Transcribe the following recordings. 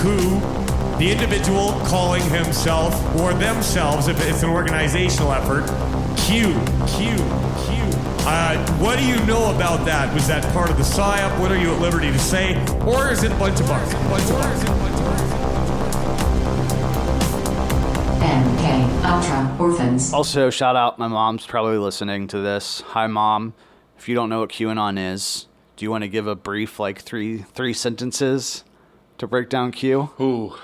who the individual calling himself or themselves, if it's an organizational effort, Q. What do you know about that? Was that part of the psy-op? What are you at liberty to say? Or is it a bunch of bars? MKULTRA Orphans. Also, shout out, my mom's probably listening to this. Hi, Mom. If you don't know what QAnon is, do you want to give a brief, like, three sentences to break down Q? Ooh.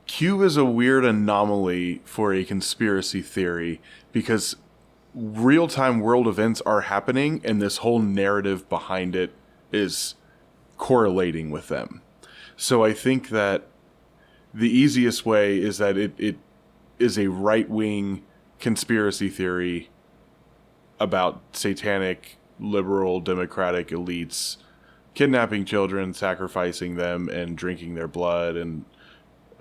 Q is a weird anomaly for a conspiracy theory because real-time world events are happening and this whole narrative behind it is correlating with them. So I think that the easiest way is that it is a right-wing conspiracy theory about satanic, liberal, democratic elites kidnapping children, sacrificing them, and drinking their blood, and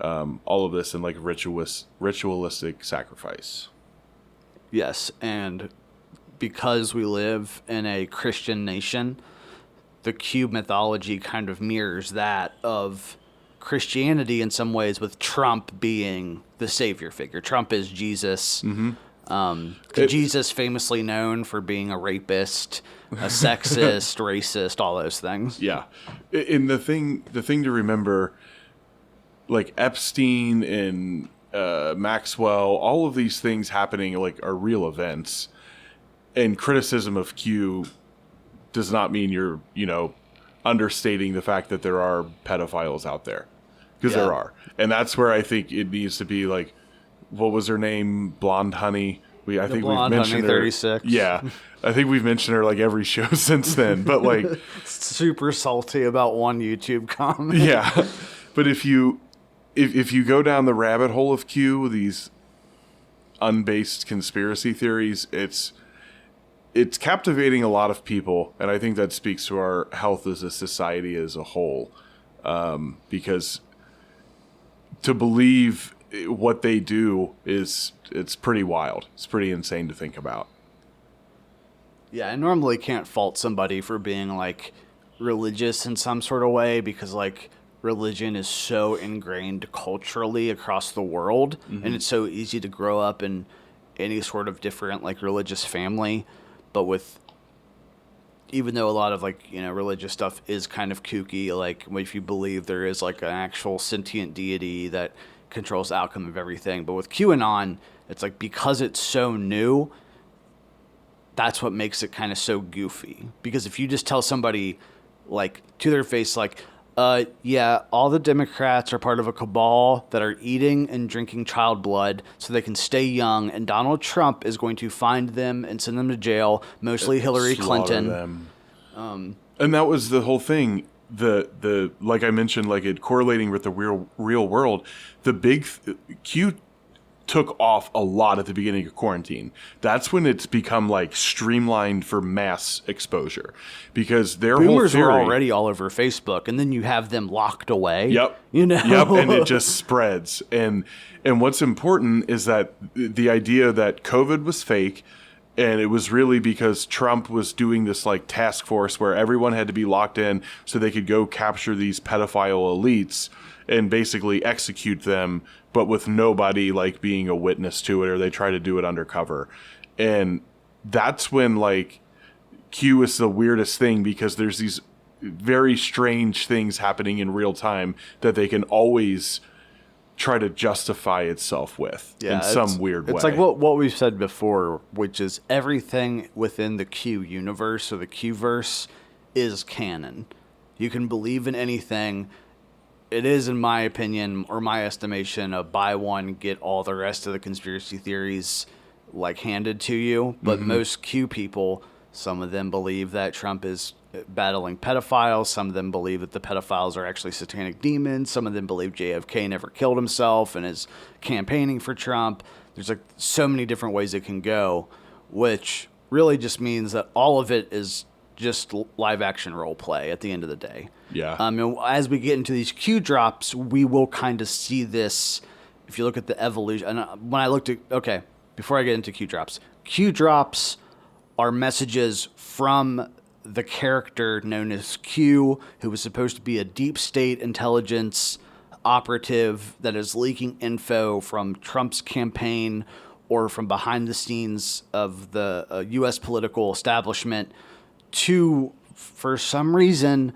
all of this in like ritualistic sacrifice. Yes, and because we live in a Christian nation, the Q mythology kind of mirrors that of Christianity in some ways, with Trump being the savior figure. Trump is Jesus. Mm-hmm. Jesus famously known for being a rapist, a sexist, racist, all those things. Yeah. And the thing to remember, like Epstein and Maxwell, all of these things happening like are real events. And criticism of Q does not mean you're, understating the fact that there are pedophiles out there. Because there are. And that's where I think it needs to be like, what was her name? Blonde Honey. I think we've mentioned her. 36. Yeah. I think we've mentioned her like every show since then. But like super salty about one YouTube comment. Yeah. But if you go down the rabbit hole of Q, these unbased conspiracy theories, it's captivating a lot of people, and I think that speaks to our health as a society as a whole. Because to believe what they do it's pretty wild. It's pretty insane to think about. Yeah, I normally can't fault somebody for being like religious in some sort of way, because like religion is so ingrained culturally across the world, and it's so easy to grow up in any sort of different like religious family. But even though a lot of like, religious stuff is kind of kooky, like if you believe there is like an actual sentient deity that controls the outcome of everything. But with QAnon, it's like, because it's so new, that's what makes it kind of so goofy. Because if you just tell somebody like to their face, like, yeah, all the Democrats are part of a cabal that are eating and drinking child blood so they can stay young, and Donald Trump is going to find them and send them to jail, mostly Hillary Clinton. Them. And that was the whole thing. The like I mentioned, like it correlating with the real world. The big Q took off a lot at the beginning of quarantine. That's when it's become like streamlined for mass exposure, because their Boomers whole theory were already all over Facebook, and then you have them locked away. Yep. Yep. And it just spreads. And what's important is that the idea that COVID was fake, and it was really because Trump was doing this like task force where everyone had to be locked in so they could go capture these pedophile elites and basically execute them, but with nobody like being a witness to it, or they try to do it undercover. And that's when like Q is the weirdest thing, because there's these very strange things happening in real time that they can always try to justify itself with in some weird way. It's like what we've said before, which is everything within the Q universe or the Q-verse is canon. You can believe in anything. It is, in my opinion, or my estimation, a buy one, get all the rest of the conspiracy theories like handed to you. But most Q people, some of them believe that Trump is battling pedophiles. Some of them believe that the pedophiles are actually satanic demons. Some of them believe JFK never killed himself and is campaigning for Trump. There's like so many different ways it can go, which really just means that all of it is just live action role play at the end of the day. Yeah. And as we get into these Qdrops, we will kind of see this. If you look at the evolution, and when I looked at, before I get into Qdrops are messages from the character known as Q, who was supposed to be a deep state intelligence operative that is leaking info from Trump's campaign or from behind the scenes of the U.S. political establishment to, for some reason,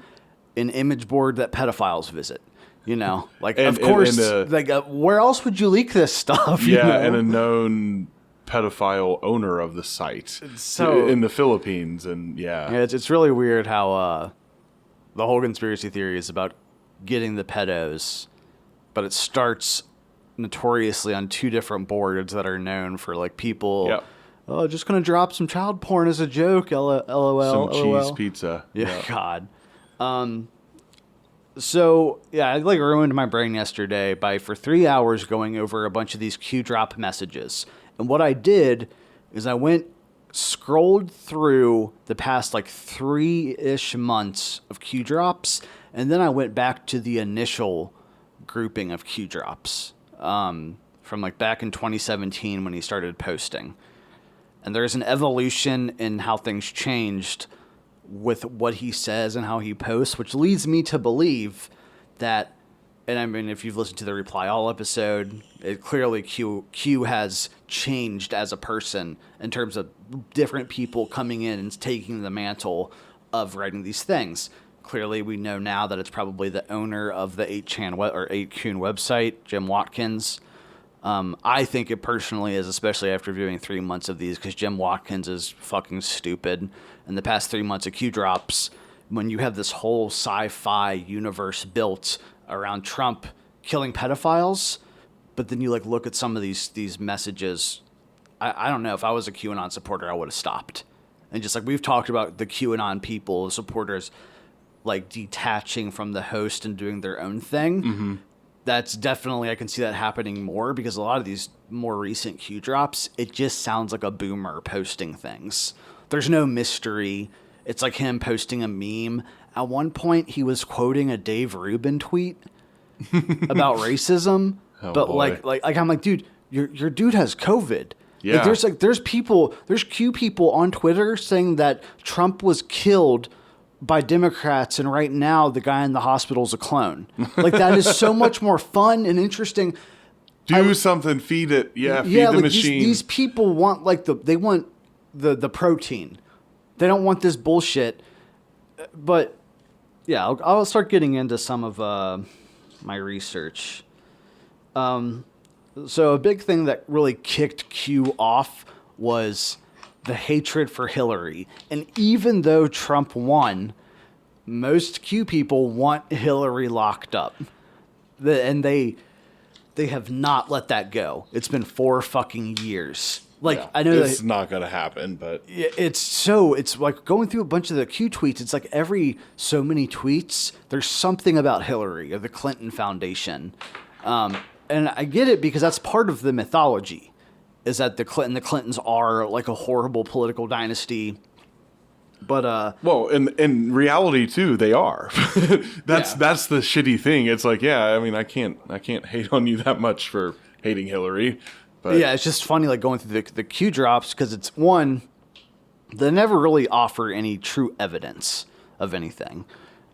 an image board that pedophiles visit. You know, like, of course, where else would you leak this stuff? Yeah, you know? and a known pedophile owner of the site in the Philippines. And it's really weird how the whole conspiracy theory is about getting the pedos, but it starts notoriously on two different boards that are known for like people. Oh, just gonna drop some child porn as a joke. LOL. Some LOL. cheese pizza. Yeah, God. So yeah, it like ruined my brain yesterday by for 3 hours going over a bunch of these Qdrop messages. And what I did is I scrolled through the past like 3-ish months of Qdrops, and then I went back to the initial grouping of Qdrops from like back in 2017 when he started posting. And there's an evolution in how things changed with what he says and how he posts, which leads me to believe that, and I mean, if you've listened to the Reply All episode, it clearly Q has changed as a person in terms of different people coming in and taking the mantle of writing these things. Clearly, we know now that it's probably the owner of the 8chan or 8kun website, Jim Watkins. I think it personally is, especially after viewing 3 months of these, because Jim Watkins is fucking stupid. In the past 3 months of Qdrops, when you have this whole sci-fi universe built around Trump killing pedophiles, but then you like look at some of these messages, I don't know, if I was a QAnon supporter, I would have stopped. And just like we've talked about the QAnon people, the supporters, like detaching from the host and doing their own thing. Mm-hmm. That's definitely, I can see that happening more because a lot of these more recent Qdrops, it just sounds like a boomer posting things. There's no mystery. It's like him posting a meme. At one point, he was quoting a Dave Rubin tweet about racism. But boy. like I'm like, dude, your dude has COVID. Yeah. Like, there's Q people on Twitter saying that Trump was killed by Democrats, and right now the guy in the hospital is a clone. Like, that is so much more fun and interesting. Do something, feed it. Feed the like machine. These people want they want the protein. They don't want this bullshit. But yeah, I'll start getting into some of my research. So a big thing that really kicked Q off was the hatred for Hillary. And even though Trump won, most Q people want Hillary locked up. And they have not let that go. It's been 4 fucking years. Like, I know it's not going to happen, but it's like going through a bunch of the Q tweets. It's like every so many tweets, there's something about Hillary or the Clinton Foundation. And I get it because that's part of the mythology, is that the Clintons are like a horrible political dynasty. But well, in reality too, they are. That's the shitty thing. It's like, I mean, I can't hate on you that much for hating Hillary. But yeah, it's just funny, like going through the Qdrops, because it's one, they never really offer any true evidence of anything.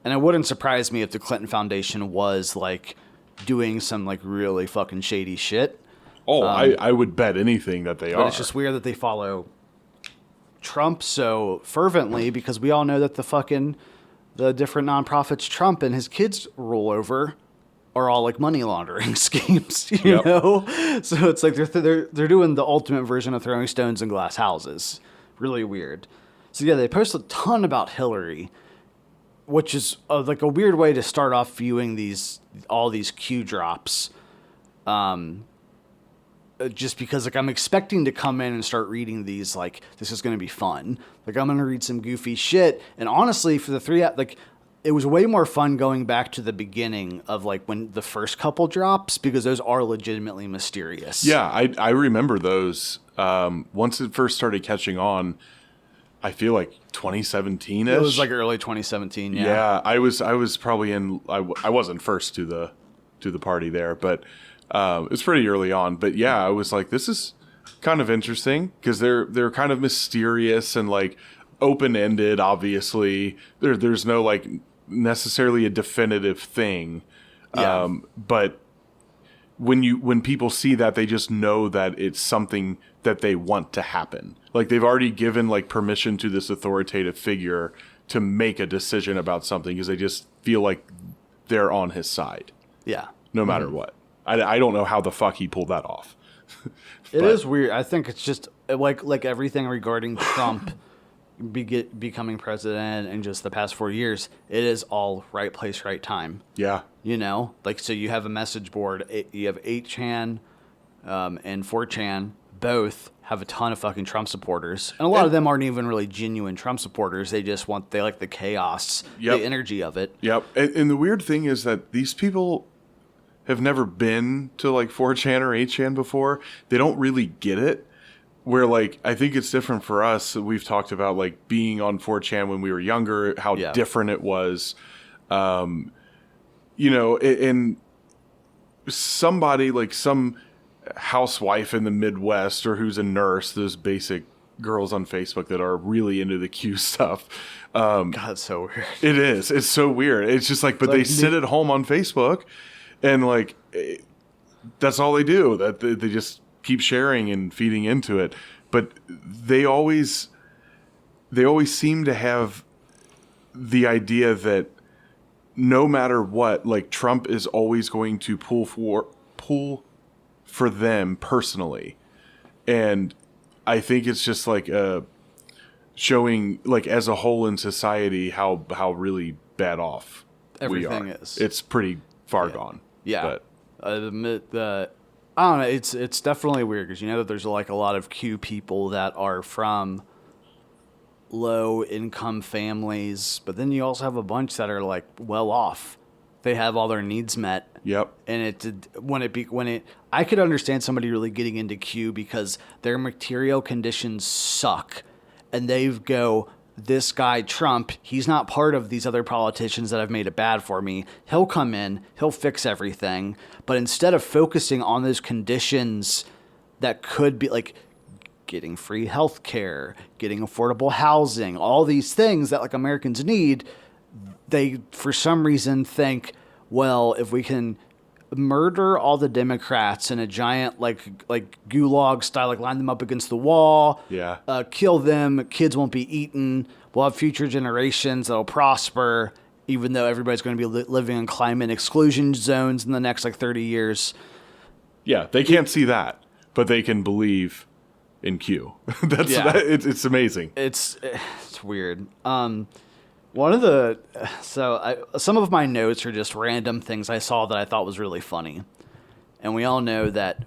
And it wouldn't surprise me if the Clinton Foundation was like doing some like really fucking shady shit. Oh, I would bet anything that they are. But it's just weird that they follow Trump so fervently, because we all know that the different nonprofits Trump and his kids rule over are all like money laundering schemes, you know? So it's like they're doing the ultimate version of throwing stones in glass houses. Really weird. So yeah, they post a ton about Hillary, which is like a weird way to start off viewing all these Qdrops. Just because like I'm expecting to come in and start reading these, like this is going to be fun. Like I'm going to read some goofy shit. And honestly, for the 3, like it was way more fun going back to the beginning of like when the first couple drops, because those are legitimately mysterious. Yeah, I remember those. Once it first started catching on, I feel like 2017-ish. It was like early 2017. Yeah. Yeah, I was probably in. I wasn't first to the party there, but it's pretty early on. But yeah, I was like, this is kind of interesting because they're kind of mysterious and like open-ended, obviously. There's no like necessarily a definitive thing. Yeah. But when people see that, they just know that it's something that they want to happen. Like they've already given like permission to this authoritative figure to make a decision about something because they just feel like they're on his side. Yeah. No matter what. I don't know how the fuck he pulled that off. It is weird. I think it's just like everything regarding Trump becoming president and just the past 4 years, it is all right place, right time. Yeah. You know, like, so you have a message board, you have 8chan and 4chan, both have a ton of fucking Trump supporters. And a lot of them aren't even really genuine Trump supporters. They like the chaos, the energy of it. Yep. And the weird thing is that these people have never been to like 4chan or 8chan before. They don't really get it. Where like, I think it's different for us. We've talked about like being on 4chan when we were younger, how different it was. You know, and somebody like some housewife in the Midwest or who's a nurse, those basic girls on Facebook that are really into the Q stuff. God, it's so weird. It is. It's so weird. It's just like, but they sit at home on Facebook and like, that's all they do. That they just keep sharing and feeding into it. But they always seem to have the idea that no matter what, like Trump is always going to pull for them personally. And I think it's just like showing like as a whole in society how really bad off everything we are. is. It's pretty far gone. Yeah. But I don't know. It's definitely weird because you know that there's like a lot of Q people that are from low income families, but then you also have a bunch that are like well off. They have all their needs met. Yep. And I could understand somebody really getting into Q because their material conditions suck, and they go, this guy Trump, he's not part of these other politicians that have made it bad for me. He'll come in, he'll fix everything. But instead of focusing on those conditions that could be like getting free health care, getting affordable housing, all these things that like Americans need, they for some reason think, well, if we can murder all the Democrats in a giant like gulag style, like line them up against the wall, kill them, kids won't be eaten, we'll have future generations that'll prosper, even though everybody's going to be living in climate exclusion zones in the next like 30 years. Yeah, they can't see that, but they can believe in Q. It's amazing. It's weird. Some of my notes are just random things I saw that I thought was really funny. And we all know that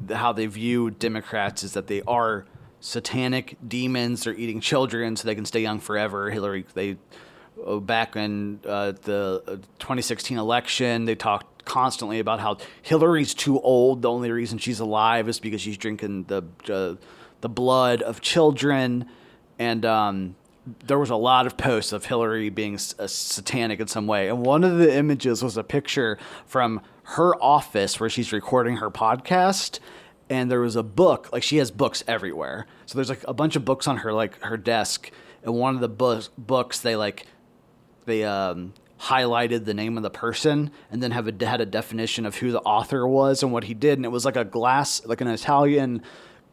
how they view Democrats is that they are satanic demons. They're eating children so they can stay young forever. Back in the 2016 election, they talked constantly about how Hillary's too old. The only reason she's alive is because she's drinking the blood of children. And there was a lot of posts of Hillary being satanic in some way. And one of the images was a picture from her office where she's recording her podcast. And there was a book, like she has books everywhere. So there's like a bunch of books on her desk. And one of the books, they highlighted the name of the person and then had a definition of who the author was and what he did. And it was like an Italian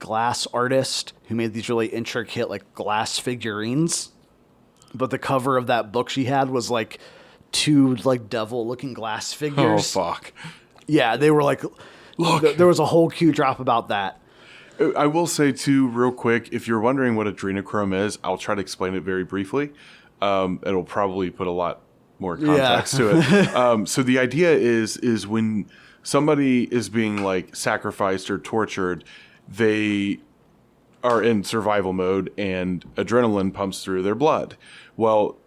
glass artist who made these really intricate like glass figurines, but the cover of that book she had was like two like devil looking glass figures. Oh fuck. Yeah, they were like, look, there was a whole Qdrop about that. I will say too real quick, if you're wondering what adrenochrome is, I'll try to explain it very briefly. It'll probably put a lot more context to it. So the idea is when somebody is being like sacrificed or tortured, they are in survival mode and adrenaline pumps through their blood. Well,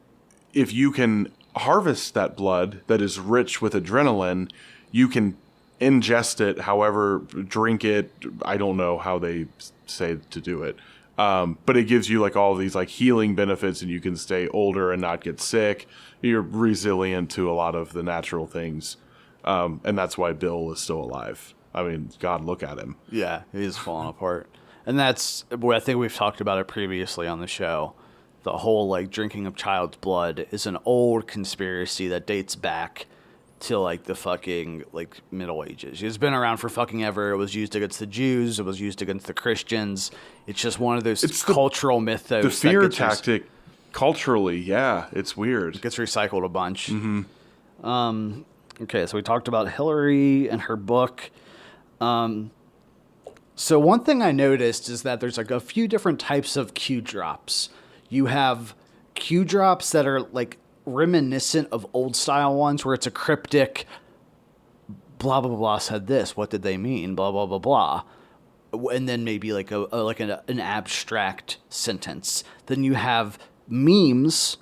if you can harvest that blood that is rich with adrenaline, you can ingest it, however, drink it. I don't know how they say to do it. But it gives you like all these like healing benefits and you can stay older and not get sick. You're resilient to a lot of the natural things. And that's why Bill is still alive. I mean, God, look at him. Yeah, he's falling apart. And that's, I think we've talked about it previously on the show, the whole like drinking of child's blood is an old conspiracy that dates back to like the fucking like Middle Ages. It's been around for fucking ever. It was used against the Jews. It was used against the Christians. It's just one of those cultural mythos. The fear tactic culturally, yeah, it's weird. It gets recycled a bunch. Okay, so we talked about Hillary and her book. So one thing I noticed is that there's like a few different types of Qdrops. You have Qdrops that are like reminiscent of old style ones where it's a cryptic blah blah blah said this, what did they mean, blah blah blah blah, and then maybe like an abstract sentence. Then you have memes,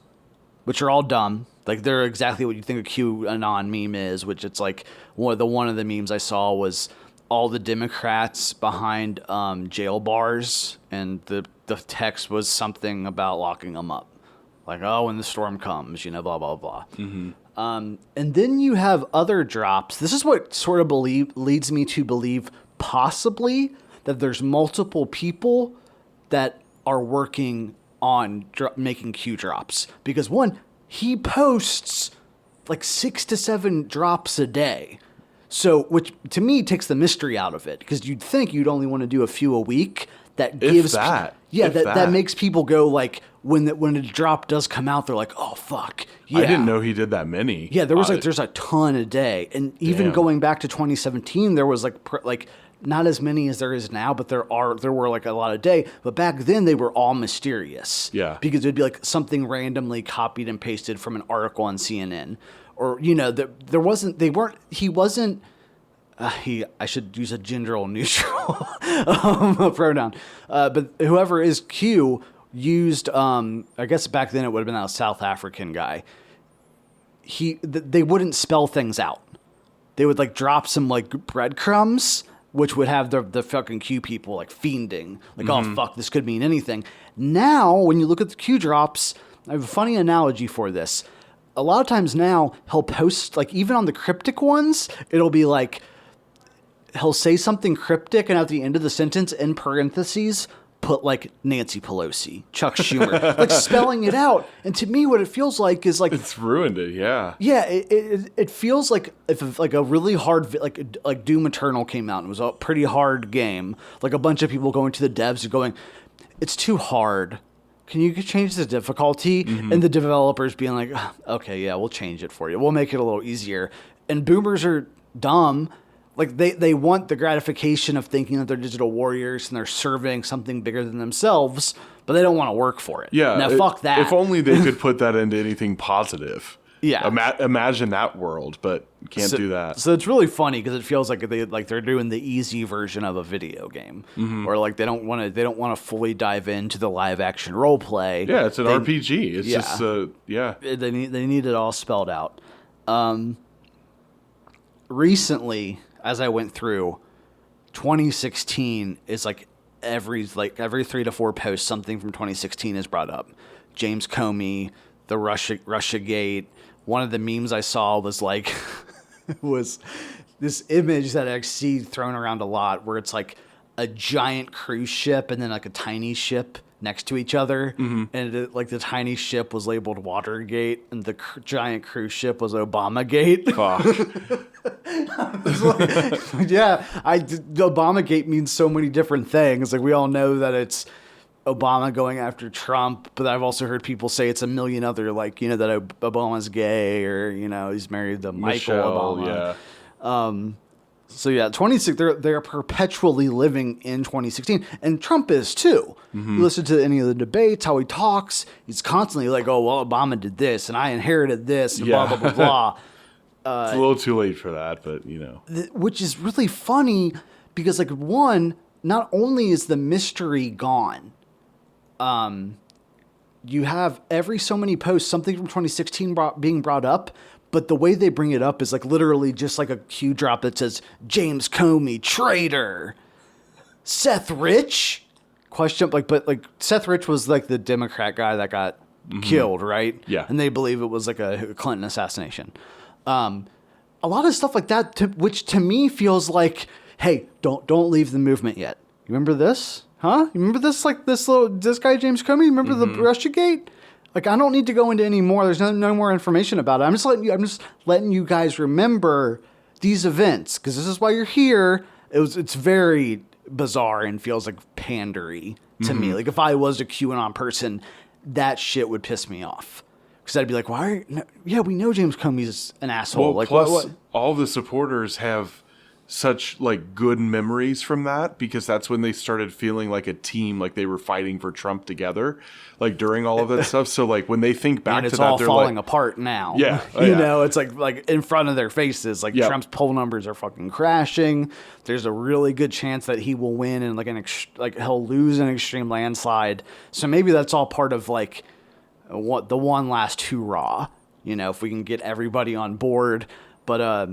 which are all dumb, like they're exactly what you think a QAnon meme is, which it's like one of the memes I saw was all the Democrats behind jail bars, and the text was something about locking them up. Like, oh, when the storm comes, you know, blah, blah, blah. And then you have other drops. This is what sort of leads me to believe possibly that there's multiple people that are working on making Qdrops. Because one, he posts like 6 to 7 drops a day. So, which to me takes the mystery out of it. Because you'd think you'd only want to do a few a week. That gives that makes people go like when the drop does come out, they're like, oh fuck, yeah. I didn't know he did that many. Yeah, there's a ton a day, and even going back to 2017, there was like not as many as there is now, but there were like a lot a day. But back then they were all mysterious. Yeah, because it'd be like something randomly copied and pasted from an article on CNN, or you know he wasn't. I should use a gender neutral pronoun. But whoever is Q used, I guess back then it would have been that South African guy. They wouldn't spell things out. They would like drop some like breadcrumbs, which would have the fucking Q people like fiending. Like, oh fuck, this could mean anything. Now, when you look at the Qdrops, I have a funny analogy for this. A lot of times now, he'll post, like even on the cryptic ones, it'll be like, he'll say something cryptic, and at the end of the sentence, in parentheses, put like Nancy Pelosi, Chuck Schumer, like spelling it out. And to me, what it feels like is like it's ruined it. Yeah. Yeah. It feels like if like a really hard like Doom Eternal came out and it was a pretty hard game, like a bunch of people going to the devs and going, it's too hard. Can you change the difficulty? And the developers being like, okay, yeah, we'll change it for you. We'll make it a little easier. And boomers are dumb. Like they want the gratification of thinking that they're digital warriors and they're serving something bigger than themselves, but they don't want to work for it. Yeah. Now fuck that. If only they could put that into anything positive. Yeah. Imagine that world, but can't do that. So it's really funny because it feels like they're doing the easy version of a video game, or like they don't want to fully dive into the live action role play. Yeah, it's an RPG. It's just They need it all spelled out. Recently, as I went through, 2016 is like every 3 to 4 posts, something from 2016 is brought up. James Comey, the Russiagate. One of the memes I saw was like was this image that I see thrown around a lot, where it's like a giant cruise ship and then like a tiny ship next to each other, and like the tiny ship was labeled Watergate and the giant cruise ship was Obamagate. Yeah, Obamagate means so many different things. Like we all know that it's Obama going after Trump, but I've also heard people say it's a million other, like, you know, that Obama's gay, or, you know, he's married to Michael Obama. Yeah. So yeah, 26. They're perpetually living in 2016, and Trump is too. You listen to any of the debates, how he talks. He's constantly like, "Oh well, Obama did this, and I inherited this, and blah blah blah blah." It's a little too late for that, but you know, which is really funny because, like, one, not only is the mystery gone, you have every so many posts something from 2016 being brought up. But the way they bring it up is like literally just like a Qdrop that says, James Comey, traitor. Seth Rich? But Seth Rich was like the Democrat guy that got killed, right? Yeah. And they believe it was like a Clinton assassination. A lot of stuff like that, which to me feels like, hey, don't leave the movement yet. You remember this? huh? You remember this guy James Comey? Remember the Russiagate? Like, I don't need to go into any more. There's no more information about it. I'm just letting you guys remember these events because this is why you're here. It's very bizarre and feels like pandery to me. Like, if I was a QAnon person, that shit would piss me off. Because I'd be like, we know James Comey's an asshole. Well, like, plus, what? all the supporters have such like good memories from that because that's when they started feeling like a team, like they were fighting for Trump together, like during all of that stuff. So like when they think back And it's to that, all they're falling like, apart now. Yeah. You know, it's like in front of their faces. Like Yep. Trump's poll numbers are fucking crashing. There's a really good chance that he will win and like he'll lose an extreme landslide. So maybe that's all part of like what the one last hoorah. You know, if we can get everybody on board, but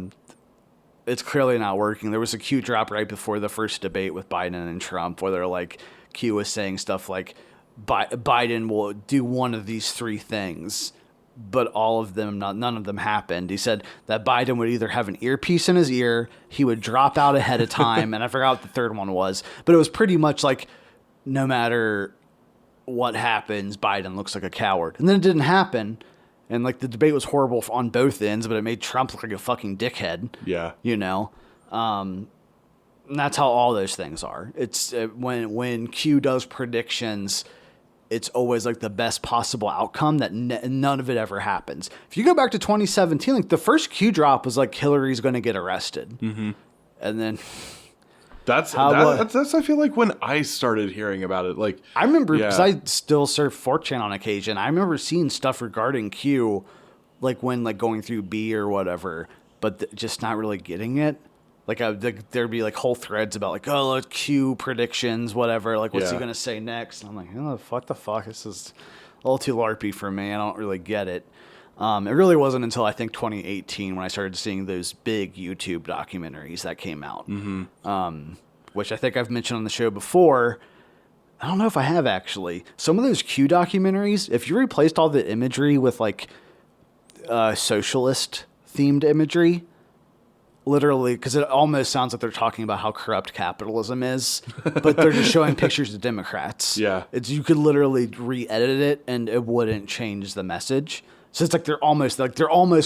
it's clearly not working. There was a Q drop right before the first debate with Biden and Trump where they're like, Q was saying stuff like Biden will do one of these three things, but none of them happened. He said that Biden would either have an earpiece in his ear, he would drop out ahead of time, and I forgot what the third one was, but it was pretty much like no matter what happens, Biden looks like a coward. And then it didn't happen. And, like, the debate was horrible on both ends, but it made Trump look like a fucking dickhead. Yeah. You know? And that's how all those things are. It's when Q does predictions, it's always, like, the best possible outcome that none of it ever happens. If you go back to 2017, like, the first Q drop was, like, Hillary's going to get arrested. Mm-hmm. And then... That's I feel like when I started hearing about it, like I remember because I still surf 4chan on occasion. I remember seeing stuff regarding Q, like when like going through B or whatever, but just not really getting it. Like there'd be like whole threads about like Q predictions, whatever. Like what's he gonna say next? And I'm like, what the fuck? This is a little too LARPy for me. I don't really get it. It really wasn't until I think 2018 when I started seeing those big YouTube documentaries that came out, which I think I've mentioned on the show before. I don't know if I have actually. Some of those Q documentaries, if you replaced all the imagery with like socialist themed imagery, literally, because it almost sounds like they're talking about how corrupt capitalism is, but they're just showing pictures of Democrats. Yeah, you could literally re-edit it and it wouldn't change the message. So it's like they're almost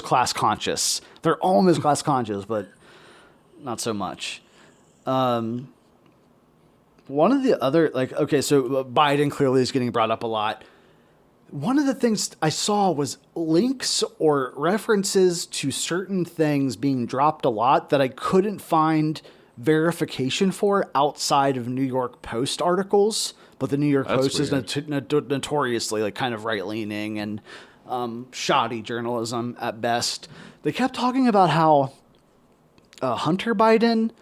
class conscious. They're almost class conscious, but not so much. One of the other so Biden clearly is getting brought up a lot. One of the things I saw was links or references to certain things being dropped a lot that I couldn't find verification for outside of New York Post articles. But the New York Post is notoriously like kind of right leaning and shoddy journalism at best. They kept talking about how Hunter Biden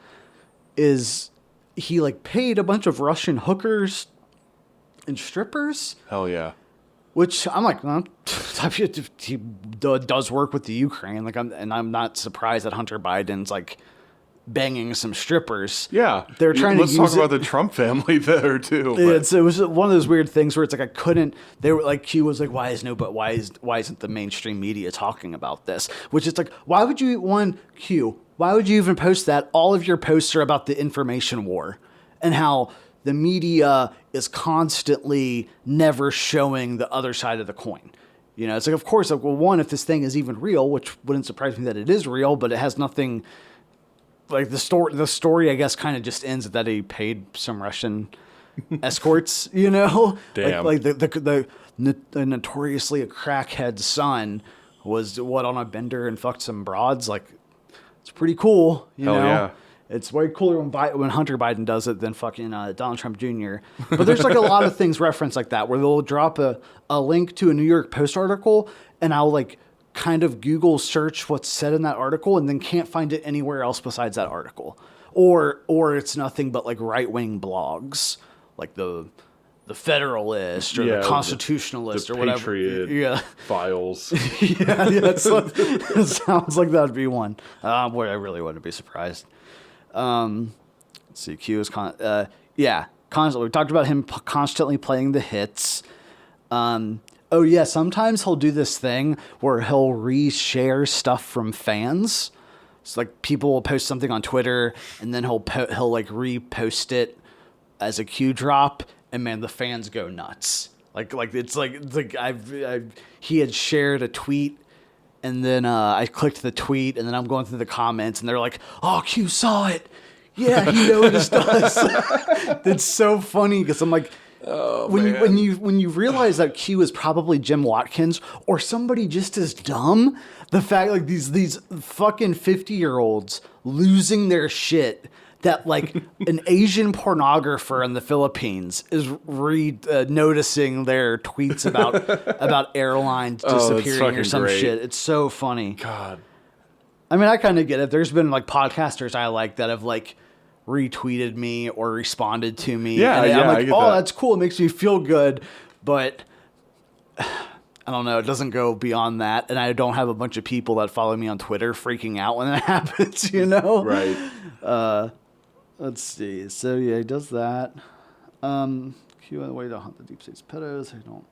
he like paid a bunch of Russian hookers and strippers. Hell yeah. Which I'm like, he does work with the Ukraine. Like, I'm not surprised that Hunter Biden's like banging some strippers. Yeah, they're trying Let's to talk use about the Trump family there too. It was one of those weird things where it's like I couldn't. They were like, Q was like, why isn't the mainstream media talking about this? Which is like, why would you Why would you even post that? All of your posts are about the information war and how the media is constantly never showing the other side of the coin. You know, it's like, of course, like, well, one, if this thing is even real, which wouldn't surprise me that it is real, but it has nothing. Like the story, I guess, kind of just ends that he paid some Russian escorts. You know, damn. Like the notoriously a crackhead son was on a bender and fucked some broads. Like, it's pretty cool. You know, yeah. It's way cooler when Hunter Biden does it than fucking Donald Trump Jr. But there's like a lot of things referenced like that where they'll drop a link to a New York Post article and I'll like kind of Google search what's said in that article and then can't find it anywhere else besides that article. Or it's nothing but like right-wing blogs like the Federalist or the Constitutionalist the or whatever. Patriot Files. It sounds like that'd be one. Boy, I really wouldn't be surprised. Let's see. Q is constantly. We talked about him constantly playing the hits. Sometimes he'll do this thing where he'll reshare stuff from fans. So like people will post something on Twitter and then he'll like repost it as a Qdrop, and man, the fans go nuts. Like he had shared a tweet, and then I clicked the tweet, and then I'm going through the comments, and they're like, "Oh, Q saw it. Yeah, he noticed us." It's so funny because I'm like, when you realize that Q is probably Jim Watkins or somebody just as dumb, the fact like these fucking 50-year-olds losing their shit. That like an Asian pornographer in the Philippines is noticing their tweets about airlines disappearing or some shit. It's so funny. God. I mean, I kind of get it. There's been like podcasters I like that have like retweeted me or responded to me. Yeah, and I'm like, I get oh, that. that's cool. It makes me feel good. But I don't know. It doesn't go beyond that. And I don't have a bunch of people that follow me on Twitter freaking out when that happens, you know? Right. Let's see. So yeah, he does that. Q on the way to hunt the deep state's pedos. I don't.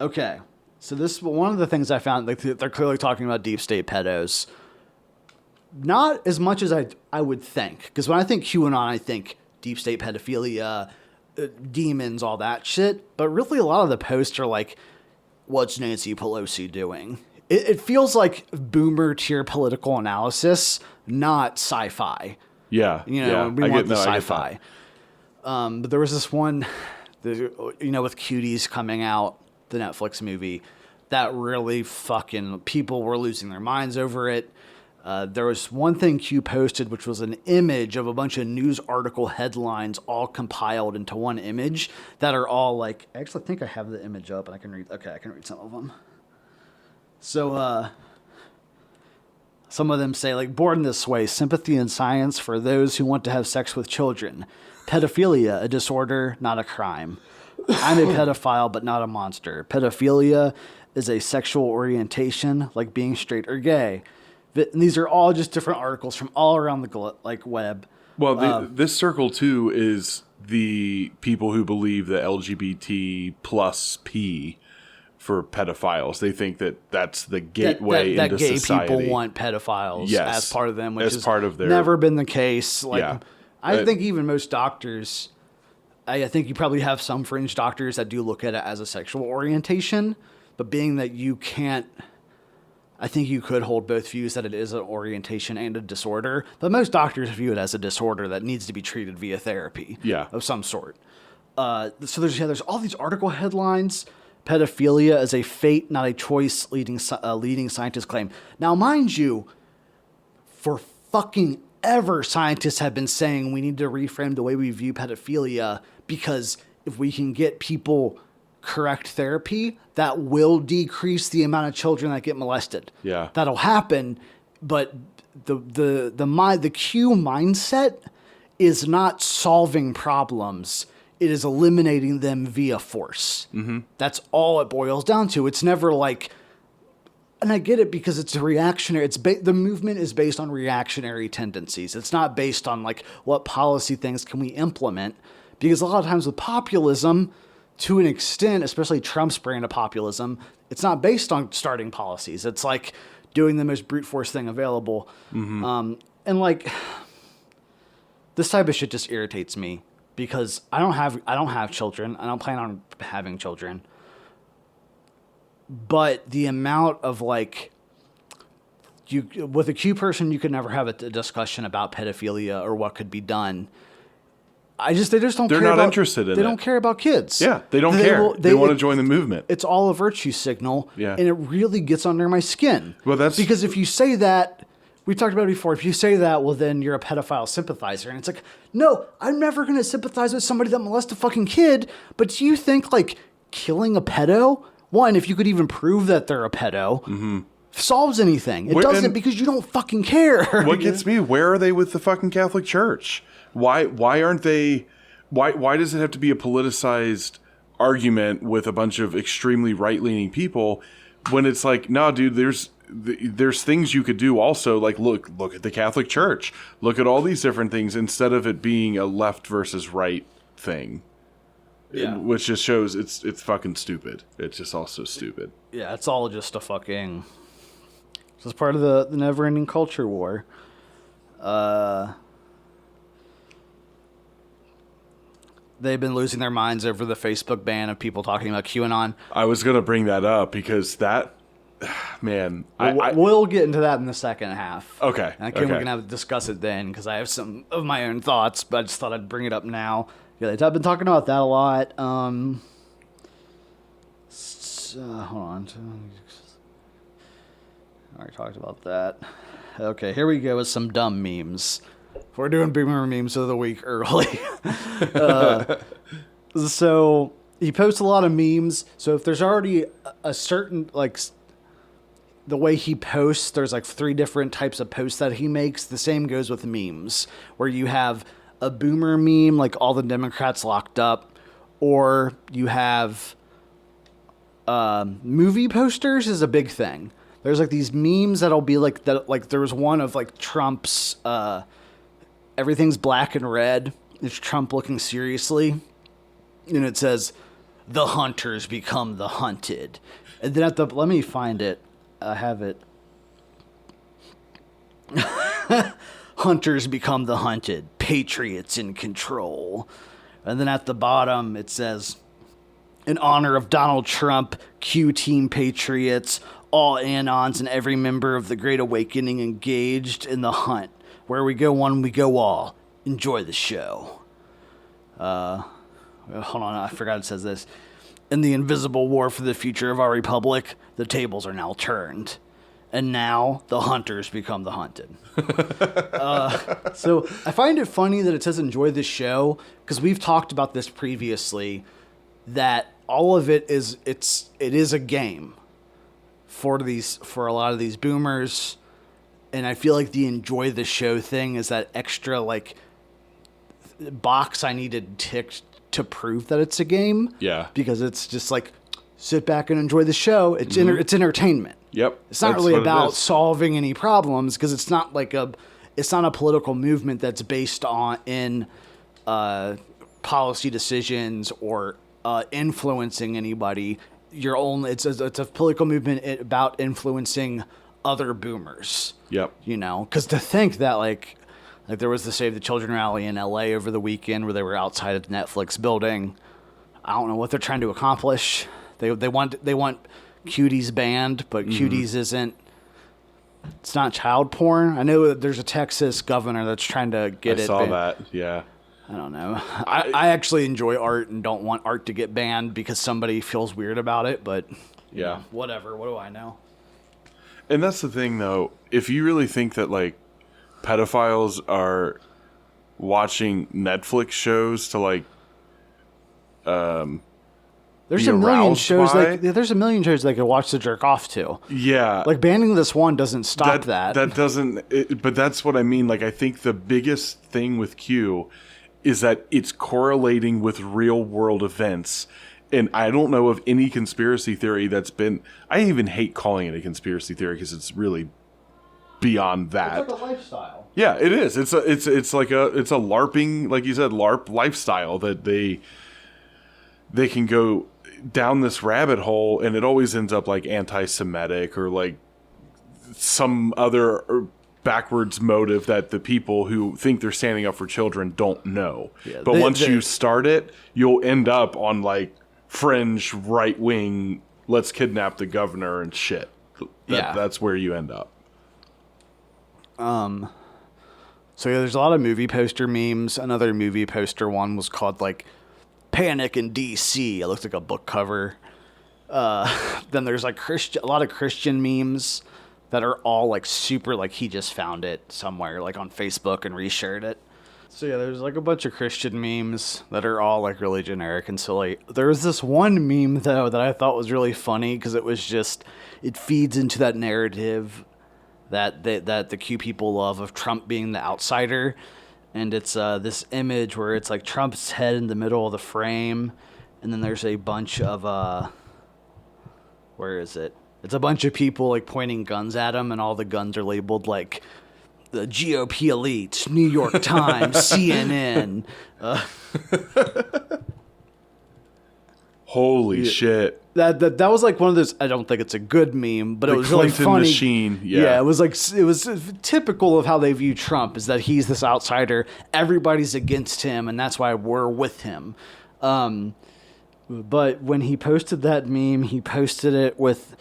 Okay. So this one of the things I found, like they're clearly talking about deep state pedos. Not as much as I would think, because when I think QAnon, I think deep state pedophilia, demons, all that shit. But really, a lot of the posts are like, "What's Nancy Pelosi doing?" It feels like boomer tier political analysis, not sci-fi. Yeah. You know, we want the sci-fi. But there was this one, with Cuties coming out, the Netflix movie, that really fucking, people were losing their minds over it. There was one thing Q posted, which was an image of a bunch of news article headlines all compiled into one image that are all like, I actually think I have the image up and I can read some of them. So, some of them say, like, born this way, sympathy and science for those who want to have sex with children. Pedophilia, a disorder, not a crime. I'm a pedophile, but not a monster. Pedophilia is a sexual orientation, like being straight or gay. And these are all just different articles from all around the web. Well, this circle, too, is the people who believe the LGBT plus P for pedophiles. They think that that's the gateway that into gay society. people want pedophiles as part of them, which has part of their, never been the case. Like, yeah. I think even most doctors, I think you probably have some fringe doctors that do look at it as a sexual orientation, but being that you can't, I think you could hold both views that it is an orientation and a disorder, but most doctors view it as a disorder that needs to be treated via therapy of some sort. So there's all these article headlines. Pedophilia is a fate, not a choice, leading scientists claim. Now, mind you, for fucking ever, scientists have been saying we need to reframe the way we view pedophilia, because if we can get people correct therapy, that will decrease the amount of children that get molested. Yeah. That'll happen, but the Q mindset is not solving problems. It is eliminating them via force. Mm-hmm. That's all it boils down to. It's never like, and I get it because it's a reactionary. The movement is based on reactionary tendencies. It's not based on like what policy things can we implement, because a lot of times with populism, to an extent, especially Trump's brand of populism, it's not based on starting policies. It's like doing the most brute force thing available. Mm-hmm. And like this type of shit just irritates me. Because I don't have children. I don't plan on having children. But the amount of like, with a Q person, you could never have a discussion about pedophilia or what could be done. They just don't. They're not interested in it. They don't care about kids. Yeah, they don't care. They want to join the movement. It's all a virtue signal. Yeah, and it really gets under my skin. Well, that's because if you say that. We talked about it before. If you say that, well, then you're a pedophile sympathizer. And it's like, no, I'm never going to sympathize with somebody that molests a fucking kid. But do you think, like, killing a pedo, one, if you could even prove that they're a pedo, solves anything? It doesn't, because you don't fucking care. What gets me, where are they with the fucking Catholic Church? Why aren't they... Why does it have to be a politicized argument with a bunch of extremely right-leaning people when it's like, nah, dude, there's things you could do also, like look at the Catholic Church, look at all these different things, instead of it being a left versus right thing, which just shows it's fucking stupid. It's just also stupid. Yeah, it's all just a fucking, it's just part of the never-ending culture war. they've been losing their minds over the Facebook ban of people talking about QAnon. I was going to bring that up because that, man, We'll get into that in the second half. Okay, And we okay. can discuss it then because I have some of my own thoughts, but I just thought I'd bring it up now. Yeah, I've been talking about that a lot. Hold on. I already talked about that. Okay, here we go with some dumb memes. We're doing boomer memes of the week early. So he posts a lot of memes. So if there's already a certain, like, the way he posts, there's like 3 different types of posts that he makes. The same goes with memes, where you have a boomer meme, like all the Democrats locked up, or you have movie posters is a big thing. There's like these memes that'll be like that. Like there was one of like Trump's everything's black and red. It's Trump looking seriously, and it says, "The hunters become the hunted." And then let me find it. I have it. Hunters become the hunted. Patriots in control. And then at the bottom it says, "In honor of Donald Trump, Q Team Patriots, all Anons and every member of the Great Awakening engaged in the hunt. Where we go one, we go all. Enjoy the show." Hold on, I forgot it says this. "In the invisible war for the future of our republic, the tables are now turned. And now the hunters become the hunted." So I find it funny that it says enjoy the show, because we've talked about this previously, that all of it is a game for a lot of these boomers. And I feel like the enjoy the show thing is that extra like box I needed ticked to prove that it's a game. Yeah. Because it's just like, sit back and enjoy the show. It's it's entertainment. Yep. It's not That's really what it about is. solving any problems, because it's not a political movement that's based on policy decisions or influencing anybody. It's a political movement about influencing other boomers. Yep. You know, because to think that like there was the Save the Children rally in LA over the weekend where they were outside of the Netflix building. I don't know what they're trying to accomplish. They want cuties banned, but cuties isn't. It's not child porn. I know that there's a Texas governor that's trying to get I it. saw banned. that. Yeah. I don't know. I actually enjoy art and don't want art to get banned because somebody feels weird about it. But you Yeah. know, whatever. What do I know? And that's the thing, though. If you really think that, like, pedophiles are watching Netflix shows to, like, There's be a million aroused shows by? there's a million shows they could watch to jerk off to. yeah. Like banning this one doesn't stop that. That doesn't... but that's what I mean. Like, I think the biggest thing with Q is that it's correlating with real-world events. And I don't know of any conspiracy theory that's been... I even hate calling it a conspiracy theory because it's really beyond that. It's like a lifestyle. Yeah, it is. It's like a LARPing, like you said, LARP lifestyle that they can go down this rabbit hole, and it always ends up like anti-Semitic or like some other backwards motive that the people who think they're standing up for children don't know. Yeah, but once you start it, you'll end up on like fringe right wing. Let's kidnap the governor and shit. That's where you end up. So yeah, there's a lot of movie poster memes. Another movie poster one was called like Panic in DC. It looks like a book cover. Then there's like a lot of Christian memes that are all like super like he just found it somewhere like on Facebook and reshared it. So yeah, there's like a bunch of Christian memes that are all like really generic and silly. There was this one meme though that I thought was really funny because it feeds into that narrative that the Q people love of Trump being the outsider. And it's this image where it's like Trump's head in the middle of the frame, and then there's a bunch of where is it? It's a bunch of people like pointing guns at him, and all the guns are labeled like the GOP elites, New York Times, CNN. Holy shit. That was like one of those. I don't think it's a good meme, but it was Clinton really funny. Machine, yeah. It was typical of how they view Trump, is that he's this outsider. Everybody's against him, and that's why we're with him. But when he posted that meme, he posted it with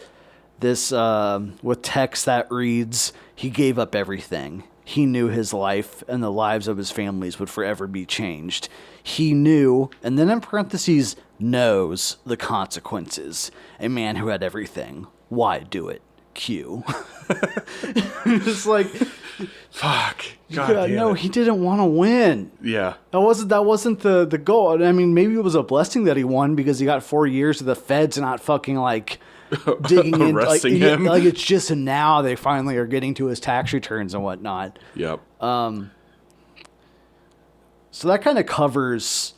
this with text that reads, "He gave up everything. He knew his life and the lives of his families would forever be changed. He knew," and then in parentheses, "knows the consequences. A man who had everything. Why do it? Q." It's like, fuck. God damn no, it. he didn't want to win. Yeah. That wasn't the goal. I mean, maybe it was a blessing that he won because he got 4 years of the feds not fucking like digging in, arresting him. Like it's just now they finally are getting to his tax returns and whatnot. Yep. So that kind of covers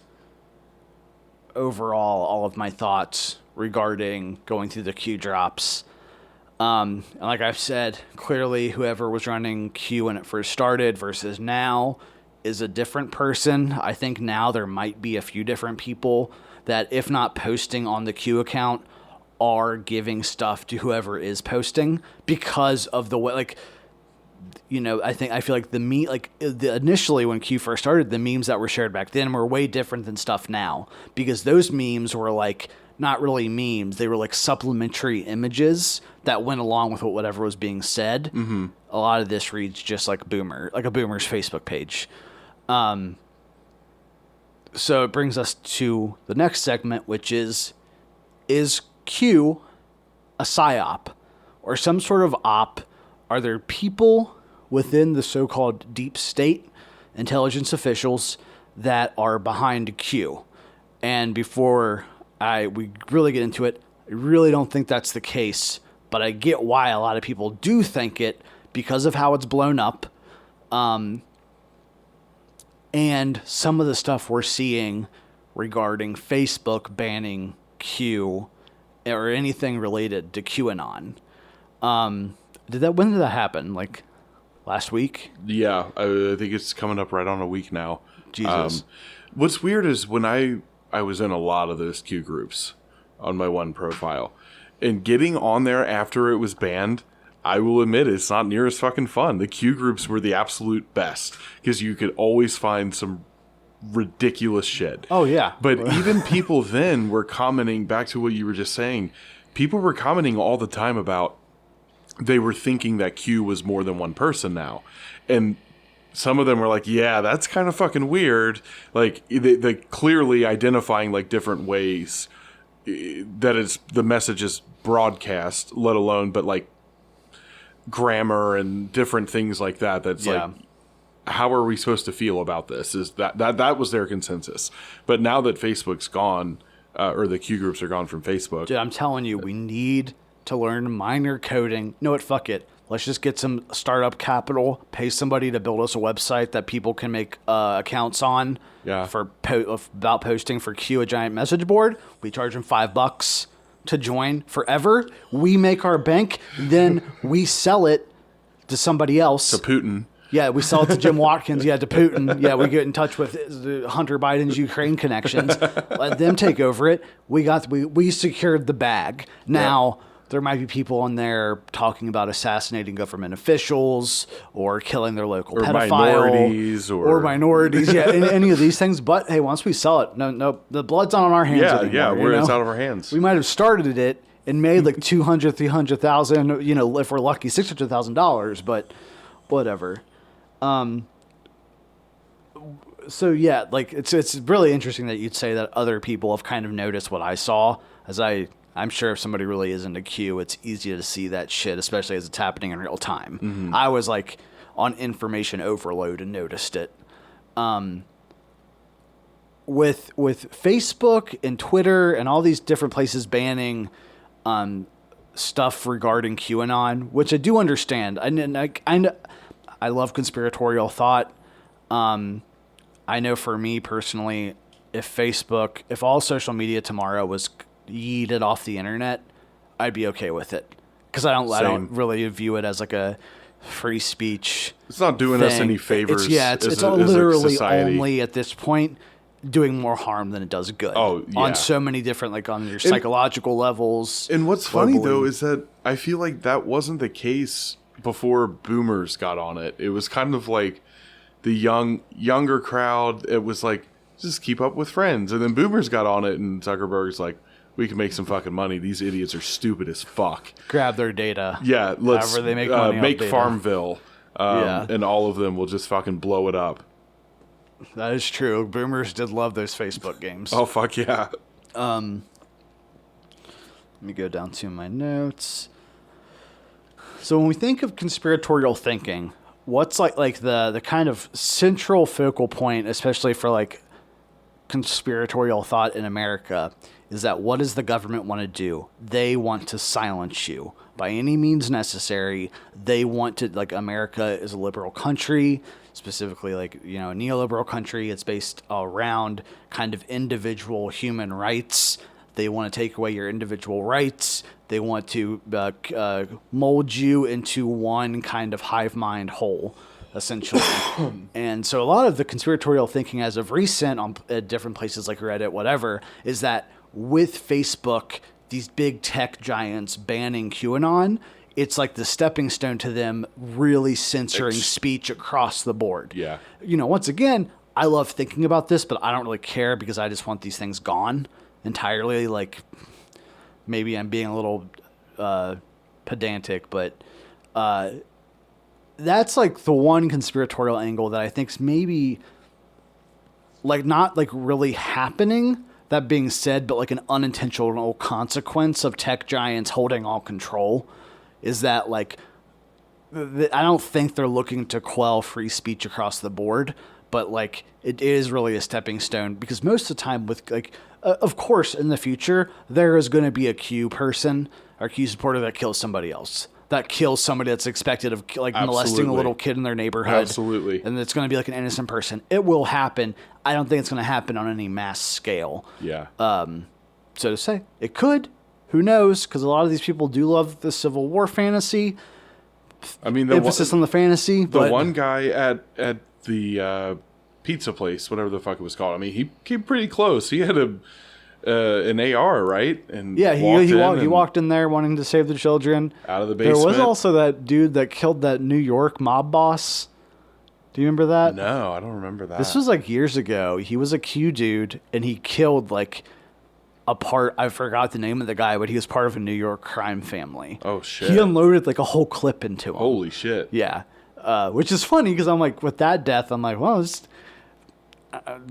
overall all of my thoughts regarding going through the Qdrops. And like I've said, clearly whoever was running Q when it first started versus now is a different person. I think now there might be a few different people that, if not posting on the Q account, are giving stuff to whoever is posting because of the way, like, you know, I feel like initially when Q first started, the memes that were shared back then were way different than stuff now, because those memes were like not really memes. They were like supplementary images that went along with whatever was being said. Mm-hmm. A lot of this reads just like a boomer's Facebook page. So it brings us to the next segment, which is Q a psy-op or some sort of op? Are there people within the so-called deep state, intelligence officials, that are behind Q? And before we really get into it, I really don't think that's the case, but I get why a lot of people do think it because of how it's blown up. And some of the stuff we're seeing regarding Facebook banning Q or anything related to QAnon. When did that happen? Like last week? Yeah, I think it's coming up right on a week now. Jesus. What's weird is when I was in a lot of those Q groups on my one profile, and getting on there after it was banned, I will admit it's not near as fucking fun. The Q groups were the absolute best because you could always find some ridiculous shit. Oh, yeah. But even people then were commenting, back to what you were just saying, people were commenting all the time about they were thinking that Q was more than one person now. And some of them were like, yeah, that's kind of fucking weird. Like, they clearly identifying like different ways that the message is broadcast, let alone, but like grammar and different things like that. That's like, how are we supposed to feel about this? Is that was their consensus. But now that Facebook's gone, or the Q groups are gone from Facebook. Dude, I'm telling you, we need to learn minor coding. No, fuck it. Let's just get some startup capital, pay somebody to build us a website that people can make accounts on about posting for Q, a giant message board. We charge them $5 to join forever. We make our bank, then we sell it to somebody else. To Putin. Yeah, we sell it to Jim Watkins. Yeah, to Putin. Yeah, we get in touch with Hunter Biden's Ukraine connections. Let them take over it. We secured the bag. Now, there might be people on there talking about assassinating government officials or killing their local pedophile. Or minorities. Yeah, any of these things. But, hey, once we sell it, no, the blood's not on our hands anymore. It's out of our hands. We might have started it and made like $200,000, $300,000, if we're lucky, $600,000, but whatever. So yeah, like it's really interesting that you'd say that other people have kind of noticed what I saw, as I'm sure if somebody really is into Q, it's easy to see that shit, especially as it's happening in real time. Mm-hmm. I was like on information overload and noticed it. With Facebook and Twitter and all these different places banning stuff regarding QAnon, which I do understand. I love conspiratorial thought. I know for me personally, if all social media tomorrow was yeeted off the internet, I'd be okay with it. Because I don't really view it as like a free speech. It's not doing us any favors. It's literally only at this point doing more harm than it does good. Oh, yeah. On so many different, like on your psychological levels. And what's funny globally. though is that I feel like that wasn't the case before boomers got on it. It was kind of like the younger crowd. It was like, just keep up with friends. And then boomers got on it, and Zuckerberg's like, we can make some fucking money. These idiots are stupid as fuck. Grab their data. Yeah, let's However they make money make off data. Farmville, and all of them will just fucking blow it up. That is true. Boomers did love those Facebook games. Oh, fuck yeah. Let me go down to my notes. So when we think of conspiratorial thinking, what's like the kind of central focal point, especially for like conspiratorial thought in America, is that what does the government want to do? They want to silence you by any means necessary. They want to, like, America is a liberal country, specifically like, you know, a neoliberal country. It's based around kind of individual human rights. They want to take away your individual rights. They want to mold you into one kind of hive mind whole, essentially. And so a lot of the conspiratorial thinking as of recent on different places like Reddit, whatever, is that with Facebook, these big tech giants banning QAnon, it's like the stepping stone to them really censoring speech across the board. Yeah. You know, once again, I love thinking about this, but I don't really care because I just want these things gone entirely. Like, maybe I'm being a little pedantic, but that's like the one conspiratorial angle that I think's maybe like not like really happening. That being said, but like an unintentional consequence of tech giants holding all control is that, like, I don't think they're looking to quell free speech across the board, but like it is really a stepping stone, because most of the time with like, of course, in the future, there is going to be a Q person or Q supporter that kills somebody else. That kills somebody that's expected of, like, molesting a little kid in their neighborhood. Absolutely. And it's going to be like an innocent person. It will happen. I don't think it's going to happen on any mass scale. Yeah. So to say, it could. Who knows? Because a lot of these people do love the Civil War fantasy. I mean, Emphasis on the fantasy. The one guy at the pizza place, whatever the fuck it was called, I mean, he came pretty close. He had an AR, right? And yeah, he walked in there wanting to save the children. Out of the basement. There was also that dude that killed that New York mob boss. Do you remember that? No, I don't remember that. This was like years ago. He was a Q dude, and he killed like I forgot the name of the guy, but he was part of a New York crime family. Oh, shit. He unloaded like a whole clip into him. Holy shit. Yeah. Which is funny because I'm like, with that death, I'm like, well,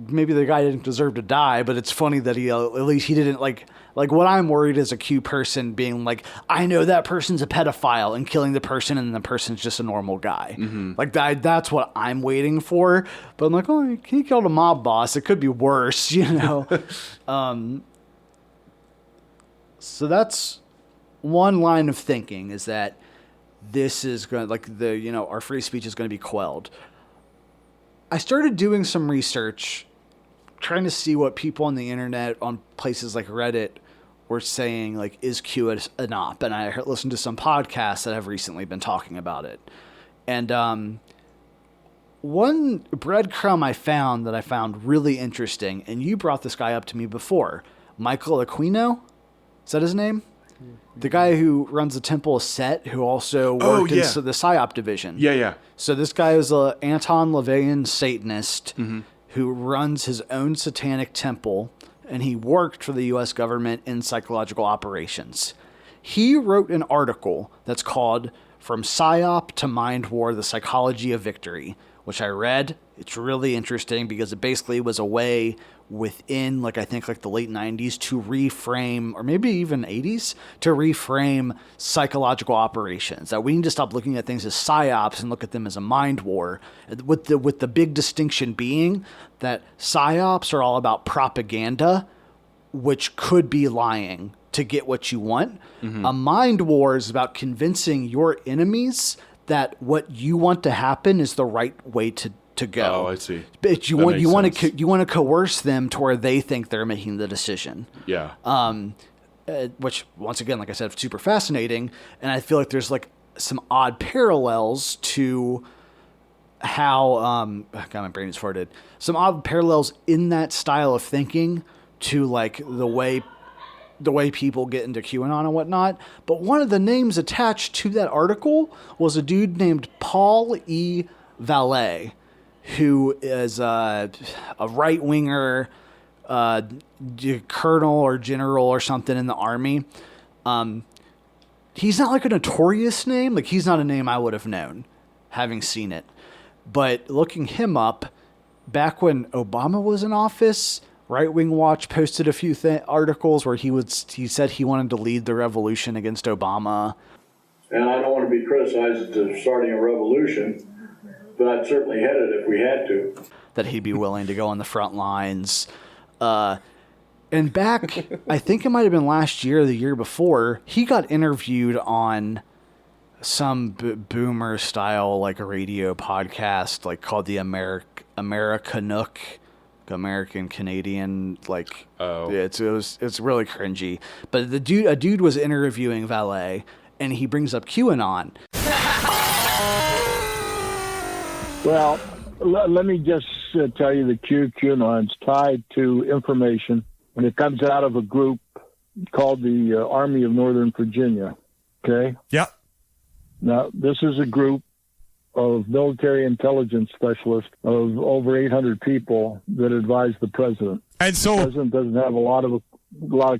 maybe the guy didn't deserve to die, but it's funny that he, at least he didn't like what I'm worried is a Q person being like, I know that person's a pedophile, and killing the person, and the person's just a normal guy. Mm-hmm. Like that's what I'm waiting for. But I'm like, oh, he killed a mob boss. It could be worse, you know? So that's one line of thinking, is that this is going to, like, our free speech is going to be quelled. I started doing some research, trying to see what people on the internet, on places like Reddit, were saying, like, is Q an op? And I listened to some podcasts that have recently been talking about it. And one breadcrumb I found really interesting, and you brought this guy up to me before, Michael Aquino. Is that his name? The guy who runs the Temple of Set, who also worked in the psy-op division. Yeah, yeah. So this guy is a Anton LaVeyan Satanist who runs his own satanic temple, and he worked for the U.S. government in psychological operations. He wrote an article that's called From PSYOP to Mind War, The Psychology of Victory, which I read. It's really interesting because it basically was a way within, like, I think, like the late 90s to reframe, or maybe even 80s, to reframe psychological operations. That we need to stop looking at things as psyops and look at them as a mind war, with the big distinction being that psyops are all about propaganda, which could be lying to get what you want. Mm-hmm. A mind war is about convincing your enemies that what you want to happen is the right way to go. Oh, I see. But you want to coerce them to where they think they're making the decision. Yeah. Which, once again, like I said, super fascinating. And I feel like there's like some odd parallels to how God, my brain is farted. Some odd parallels in that style of thinking to like the way people get into QAnon and whatnot. But one of the names attached to that article was a dude named Paul E. Valet, who is a right winger, colonel or general or something in the army. He's not like a notorious name. Like, he's not a name I would have known having seen it. But looking him up, back when Obama was in office, Right Wing Watch posted a few articles where he said he wanted to lead the revolution against Obama. And I don't want to be criticized as starting a revolution, but I'd certainly head it if we had to. That he'd be willing to go on the front lines. And back, I think it might have been last year or the year before, he got interviewed on some boomer style, like a radio podcast, like called the Americanook, American Canadian, like, it's really cringy. But a dude was interviewing Valet, and he brings up QAnon. Well, let me just tell you that QAnon's tied to information, and it comes out of a group called the Army of Northern Virginia. Okay. Yep. Now, this is a group of military intelligence specialists of over 800 people that advise the president. And so the president doesn't have a lot of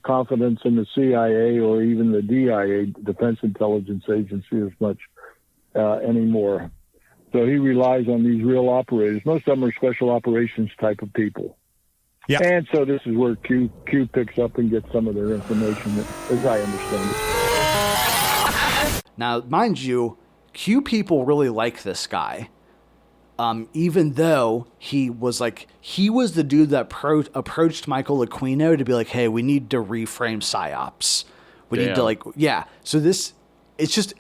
confidence in the CIA or even the DIA, Defense Intelligence Agency, as much anymore. So he relies on these real operators. Most of them are special operations type of people. Yeah. And so this is where Q picks up and gets some of their information, as I understand it. Now, mind you, Q people really like this guy. Even though he was the dude that approached Michael Aquino to be like, hey, we need to reframe psyops. We need to So it's just,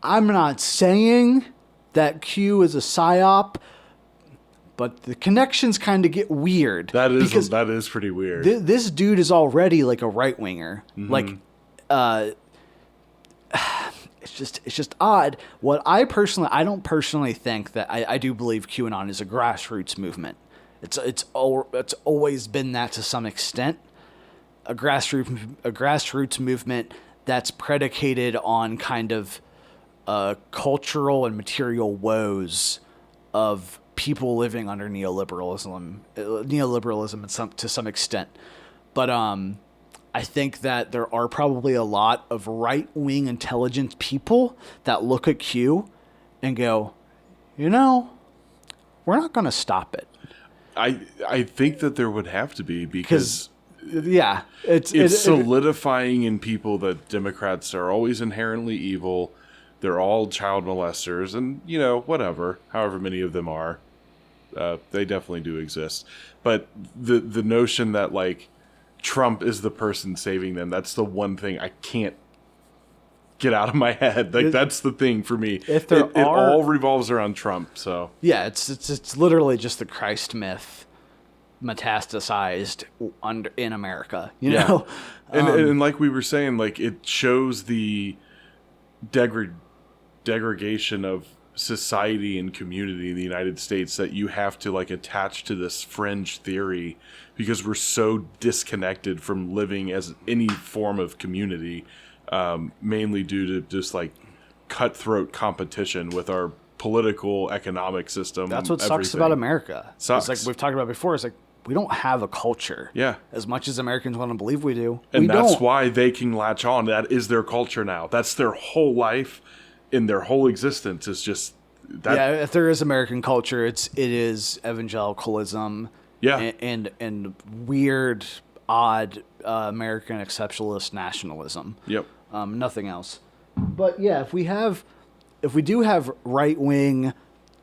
I'm not saying that Q is a psyop, but the connections kind of get weird. That is pretty weird. This dude is already like a right winger. Mm-hmm. It's just odd. I don't personally think that I do believe QAnon is a grassroots movement. It's always been that to some extent. A grassroots movement that's predicated on kind of cultural and material woes of people living under neoliberalism to some extent. But I think that there are probably a lot of right-wing intelligent people that look at Q and go, we're not going to stop it. I think that there would have to be because it's solidifying in people that Democrats are always inherently evil. They're all child molesters and, whatever, however many of them are. They definitely do exist. But the notion that, like, Trump is the person saving them, that's the one thing I can't get out of my head. Like, that's the thing for me. It all revolves around Trump, so. Yeah, it's literally just the Christ myth metastasized in America, you know? And like we were saying, like, it shows the degradation of society and community in the United States that you have to, like, attach to this fringe theory because we're so disconnected from living as any form of community, mainly due to just, like, cutthroat competition with our political economic system. That's what sucks about America. Sucks. It's like we've talked about before. It's like we don't have a culture. Yeah. As much as Americans want to believe we do. And that's why they can latch on. That is their culture now. That's their whole life. In their whole existence is just that. Yeah, if there is American culture, it is evangelicalism. Yeah, and weird, odd American exceptionalist nationalism. Yep. Nothing else. But yeah, if we do have right wing,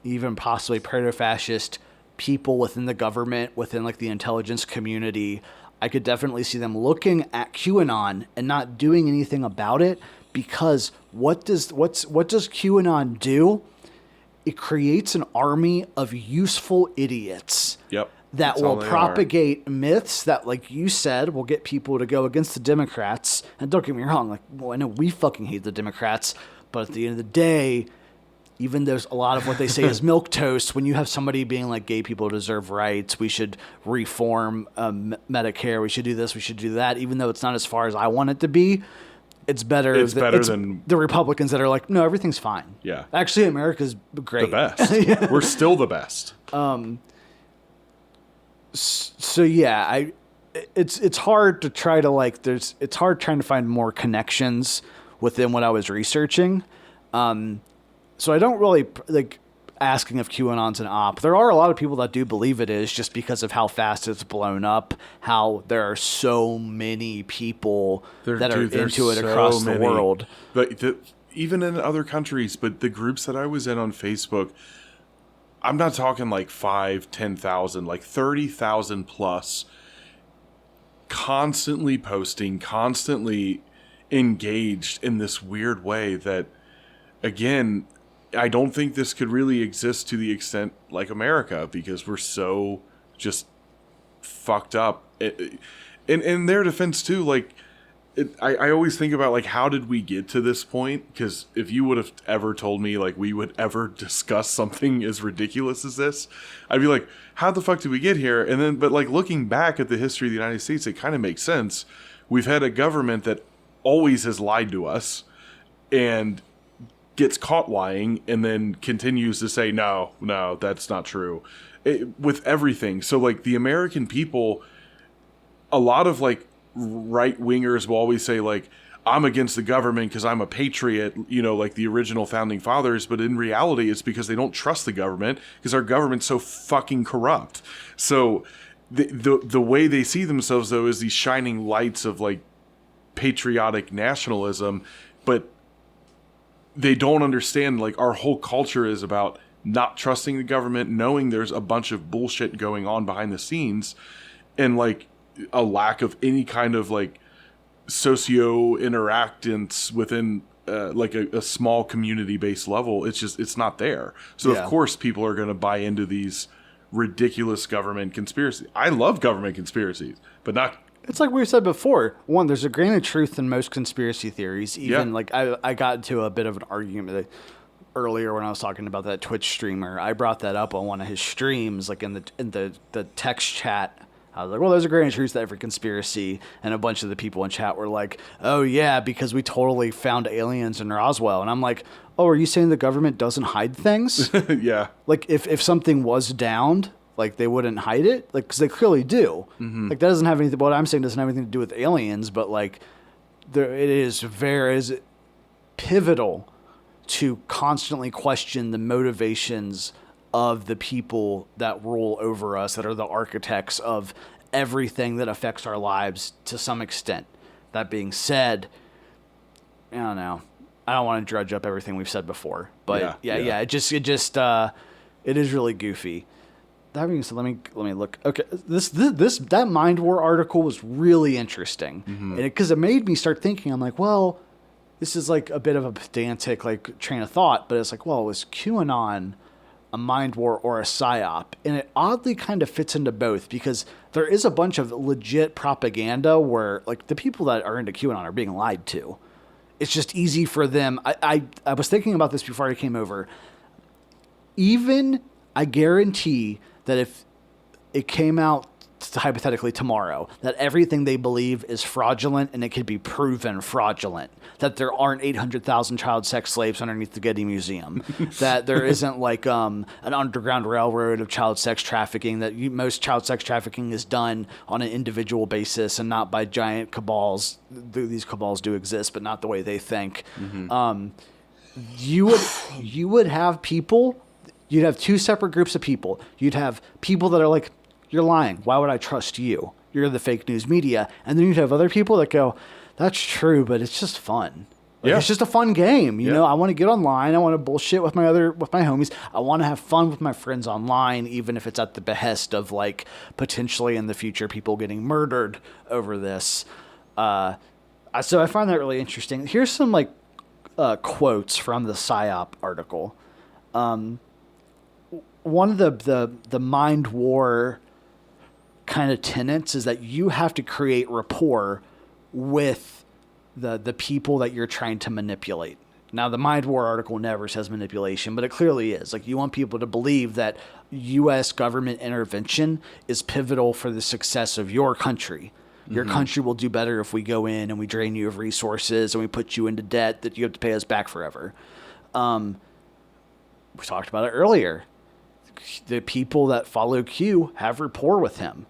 even possibly proto-fascist people within the government, within like the intelligence community, I could definitely see them looking at QAnon and not doing anything about it. Because what does QAnon do? It creates an army of useful idiots. Yep. That will propagate myths that, like you said, will get people to go against the I know we fucking hate the Democrats, but at the end of the day, even though a lot of what they say is milquetoast, when you have somebody being like, gay people deserve rights, we should reform Medicare, we should do this, we should do that, even though it's not as far as I want it to be, it's better than the Republicans that are like, no, everything's fine. Yeah. Actually, America's great. The best. We're still the best. So yeah, it's hard to try to like, it's hard trying to find more connections within what I was researching. So I don't really like asking if QAnon's an op. There are a lot of people that do believe it is, just because of how fast it's blown up, how there are so many people that are into it across the world. But even in other countries, but the groups that I was in on Facebook, I'm not talking like 5,000, 10,000, like 30,000 plus, constantly posting, constantly engaged in this weird way that, again, I don't think this could really exist to the extent like America, because we're so just fucked up. In their defense too, like, I always think about like, how did we get to this point? Because if you would have ever told me like we would ever discuss something as ridiculous as this, I'd be like, how the fuck did we get here? And then, but like looking back at the history of the United States, it kind of makes sense. We've had a government that always has lied to us and gets caught lying and then continues to say, no, that's not true, with everything. So like the American people, a lot of like right wingers will always say like, I'm against the government because I'm a patriot, you know, like the original founding fathers. But in reality, it's because they don't trust the government, because our government's so fucking corrupt. So the way they see themselves though is these shining lights of like patriotic nationalism, but they don't understand like our whole culture is about not trusting the government, knowing there's a bunch of bullshit going on behind the scenes, and like a lack of any kind of like socio interactance within like a small community based level. It's not there. So of course people are going to buy into these ridiculous government conspiracies. I love government conspiracies, but not. It's like we said before. One, there's a grain of truth in most conspiracy theories. Even like I got into a bit of an argument earlier when I was talking about that Twitch streamer. I brought that up on one of his streams, like in the text chat. I was like, well, there's a grain of truth to every conspiracy. And a bunch of the people in chat were like, oh yeah, because we totally found aliens in Roswell. And I'm like, oh, are you saying the government doesn't hide things? Yeah. Like if something was downed, like they wouldn't hide it, like, because they clearly do. Mm-hmm. Like that doesn't have anything. What I'm saying doesn't have anything to do with aliens, but like it is pivotal to constantly question the motivations of the people that rule over us, that are the architects of everything that affects our lives to some extent. That being said, I don't know. I don't want to drudge up everything we've said before, but yeah. It is really goofy. That being said, let me look. Okay, that Mind War article was really interesting, and because it made me start thinking. I'm like, well, this is like a bit of a pedantic like train of thought, but it's like, well, was QAnon a mind war or a psy-op? And it oddly kind of fits into both, because there is a bunch of legit propaganda where like the people that are into QAnon are being lied to. It's just easy for them. I was thinking about this before I came over. Even I guarantee that if it came out hypothetically tomorrow that everything they believe is fraudulent, and it could be proven fraudulent, that there aren't 800,000 child sex slaves underneath the Getty Museum, that there isn't like an underground railroad of child sex trafficking, that most child sex trafficking is done on an individual basis and not by giant cabals. These cabals do exist, but not the way they think. Mm-hmm. You would have people. You'd have two separate groups of people. You'd have people that are like, you're lying. Why would I trust you? You're the fake news media. And then you'd have other people that go, that's true, but it's just fun. Like, it's just a fun game. You know, I want to get online. I want to bullshit with my homies. I want to have fun with my friends online, even if it's at the behest of like potentially in the future people getting murdered over this. So I find that really interesting. Here's some like quotes from the psy-op article. One of the mind war kind of tenets is that you have to create rapport with the people that you're trying to manipulate. Now, the Mind War article never says manipulation, but it clearly is. Like, you want people to believe that U.S. government intervention is pivotal for the success of your country. Your country will do better if we go in and we drain you of resources and we put you into debt that you have to pay us back forever. We talked about it earlier. The people that follow Q have rapport with him.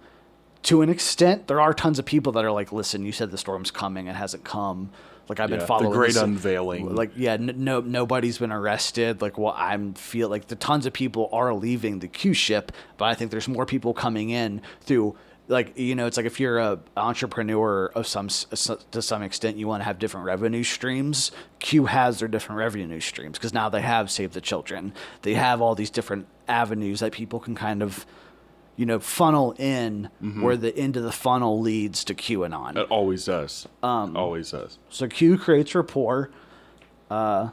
To an extent, there are tons of people that are like, listen, you said the storm's coming. It hasn't come. Like, I've been following the great this. unveiling. Like, nobody's been arrested. Like, well, feel like the tons of people are leaving the Q ship, but I think there's more people coming in through, like, it's like if you're a entrepreneur to some extent, you want to have different revenue streams. Q has their different revenue streams because now they have Save the Children. They have all these different avenues that people can kind of, funnel in where the end of the funnel leads to QAnon. It always does. Always does. So Q creates rapport. It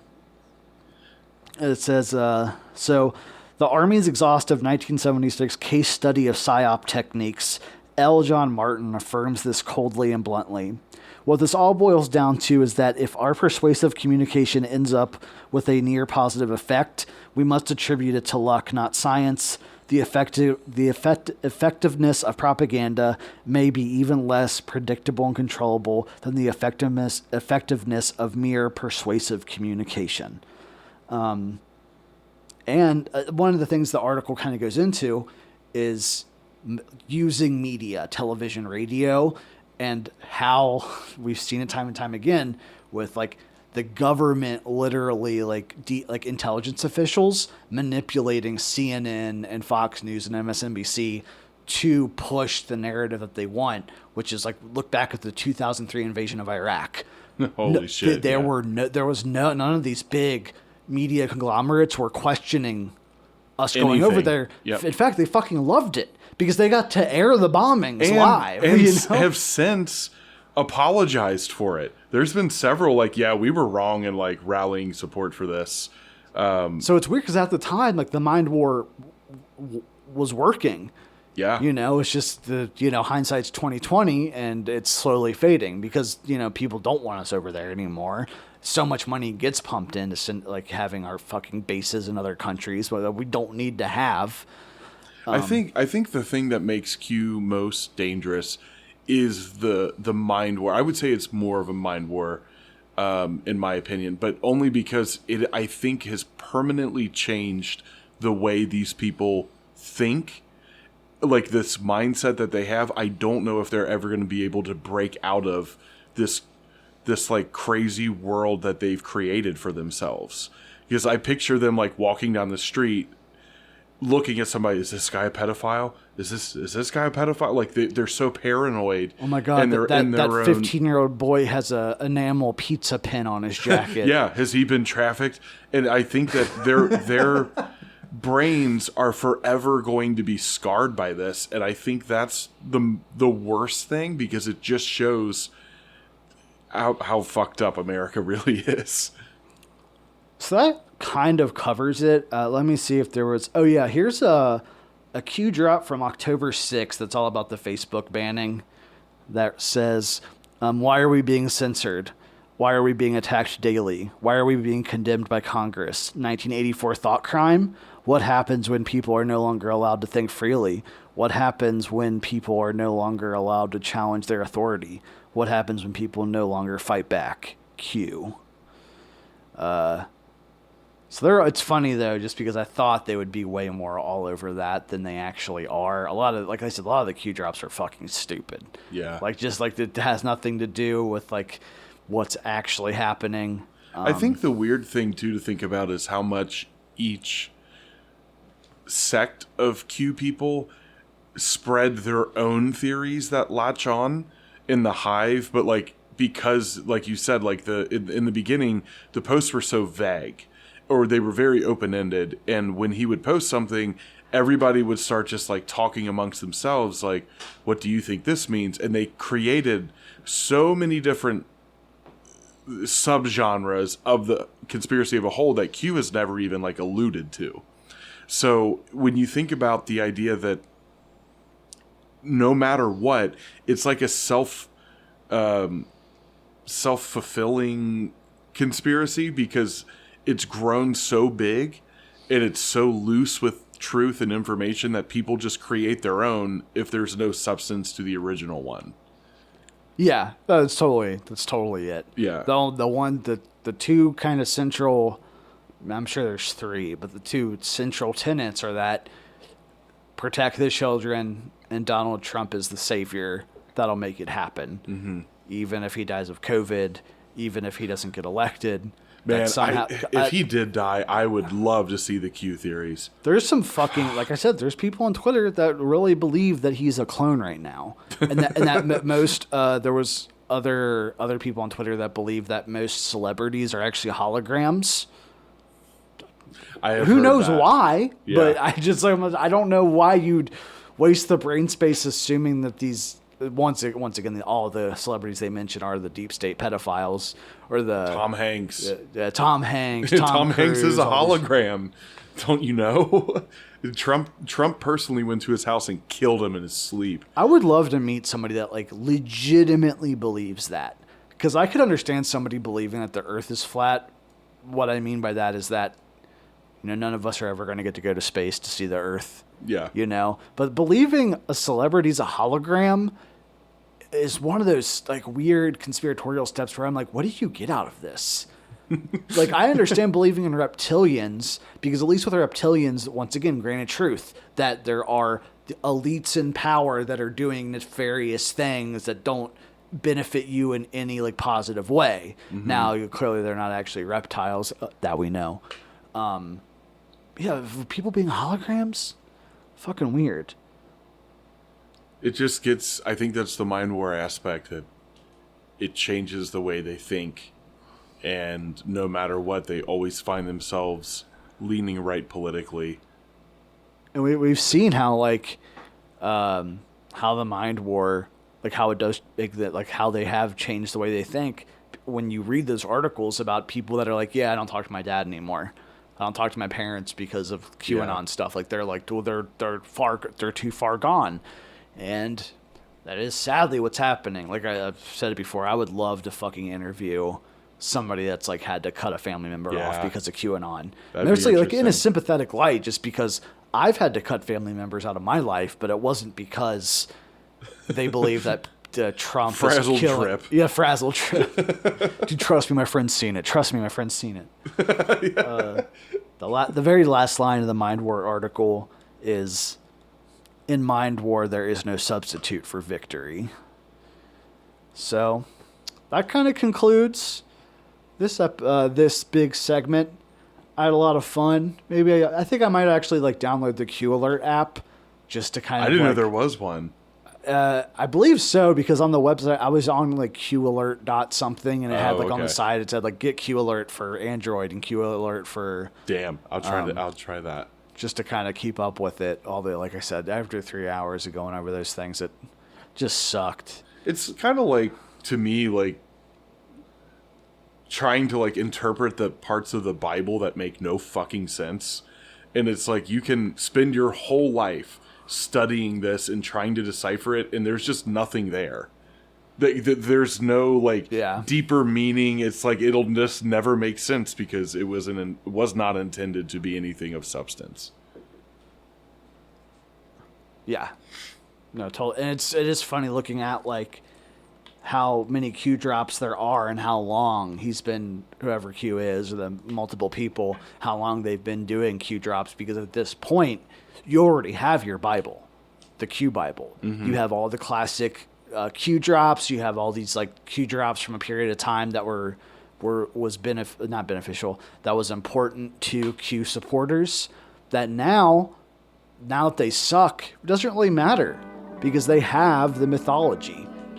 says, so the Army's exhaustive 1976 case study of psy-op techniques, L. John Martin affirms this coldly and bluntly. What this all boils down to is that if our persuasive communication ends up with a near positive effect, we must attribute it to luck, not science. The effectiveness of propaganda may be even less predictable and controllable than the effectiveness of mere persuasive communication. And one of the things the article kind of goes into is using media, television, radio, and how we've seen it time and time again with like the government literally like intelligence officials manipulating CNN and Fox News and MSNBC to push the narrative that they want, which is like, look back at the 2003 invasion of Iraq. Holy shit. There was none of these big media conglomerates were questioning us going over there. Yep. In fact, they fucking loved it because they got to air the bombings live. And have since apologized for it. There's been several we were wrong in like rallying support for this. So it's weird because at the time, like the Mind War was working. Yeah. It's just the, hindsight's 2020 and it's slowly fading because, people don't want us over there anymore. So much money gets pumped into like having our fucking bases in other countries that we don't need to have. I think the thing that makes Q most dangerous is the mind war. I would say it's more of a mind war, in my opinion, but only because it, I think, has permanently changed the way these people think. Like this mindset that they have, I don't know if they're ever going to be able to break out of this like crazy world that they've created for themselves. Because I picture them like walking down the street, looking at somebody. Is this guy a pedophile? Is this guy a pedophile? Like they're so paranoid. Oh my god! That 15-year-old boy has a enamel pizza pin on his jacket. Yeah, has he been trafficked? And I think that their brains are forever going to be scarred by this. And I think that's the worst thing because it just shows how fucked up America really is. So that kind of covers it. Let me see if there was... Oh, yeah. Here's a Qdrop from October 6th that's all about the Facebook banning that says, why are we being censored? Why are we being attacked daily? Why are we being condemned by Congress? 1984 thought crime? What happens when people are no longer allowed to think freely? What happens when people are no longer allowed to challenge their authority? What happens when people no longer fight back? Q. So it's funny though, just because I thought they would be way more all over that than they actually are. Like I said, a lot of the Qdrops are fucking stupid. Yeah. Like just like it has nothing to do with like what's actually happening. I think the weird thing too to think about is how much each sect of Q people spread their own theories that latch on in the hive, but like because like you said, like in the beginning the posts were so vague. Or they were very open-ended, and when he would post something, everybody would start just like talking amongst themselves, like, what do you think this means? And they created so many different subgenres of the conspiracy of a whole that Q has never even like alluded to. So when you think about the idea that no matter what, it's like a self-fulfilling conspiracy because it's grown so big and it's so loose with truth and information that people just create their own if there's no substance to the original one. Yeah, that's totally it. Yeah. The two kind of central, I'm sure there's three, but the two central tenets are that protect the children and Donald Trump is the savior that'll make it happen. Mm-hmm. Even if he dies of COVID, even if he doesn't get elected. Man, if he did die, I would love to see the Q theories. There's some fucking, like I said, there's people on Twitter that really believe that he's a clone right now, and that most there was other people on Twitter that believe that most celebrities are actually holograms. Who knows why? Yeah. But I don't know why you'd waste the brain space assuming that these. Once again, all the celebrities they mention are the deep state pedophiles or the Tom Hanks. Tom Hanks. Tom Hanks is a hologram. Don't you know? Trump personally went to his house and killed him in his sleep. I would love to meet somebody that like legitimately believes that, because I could understand somebody believing that the Earth is flat. What I mean by that is that none of us are ever going to get to go to space to see the Earth. Yeah. But believing a celebrity's a hologram is one of those like weird conspiratorial steps where I'm like, what do you get out of this? Like, I understand believing in reptilians because at least with the reptilians, once again, granted truth, that there are the elites in power that are doing nefarious things that don't benefit you in any like positive way. Mm-hmm. Now, clearly they're not actually reptiles that we know. People being holograms, fucking weird. It just gets, I think that's the mind war aspect, that it changes the way they think, and no matter what, they always find themselves leaning right politically. And we've seen how how the mind war, like how it does, like how they have changed the way they think. When you read those articles about people that are like, yeah, I don't talk to my dad anymore. I don't talk to my parents because of QAnon stuff. Like they're like, well, they're too far gone, and that is sadly what's happening. Like I've said it before, I would love to fucking interview somebody that's like had to cut a family member off because of QAnon. And there's like in a sympathetic light, just because I've had to cut family members out of my life, but it wasn't because they believe that Trump frazzled is killing. Trip. Yeah, frazzled trip. Dude, trust me, my friend's seen it. Trust me, my friend's seen it. The very last line of the Mind War article is, in Mind War, there is no substitute for victory. So that kind of concludes this big segment. I had a lot of fun. Maybe I think I might actually like download the Q Alert app just to kind of. I didn't know there was one. I believe so, because on the website I was on like QAlert something, and it had like on the side it said like get Q Alert for Android and Q Alert for. Damn, I'll try that. Just to kind of keep up with it. Although, like I said, after 3 hours of going over those things, it just sucked. It's kind of like, to me, like trying to like interpret the parts of the Bible that make no fucking sense, and it's like you can spend your whole life studying this and trying to decipher it, and there's just nothing there. There's no like deeper meaning. It's like it'll just never make sense because it was not intended to be anything of substance. Yeah, no, totally. And it is funny looking at like how many Qdrops there are and how long he's been, whoever Q is, or the multiple people, how long they've been doing Qdrops, because at this point you already have your Bible, the Q Bible. Mm-hmm. You have all the classic Qdrops. You have all these like Qdrops from a period of time that was not beneficial, that was important to Q supporters, that now that they suck, it doesn't really matter because they have the mythology.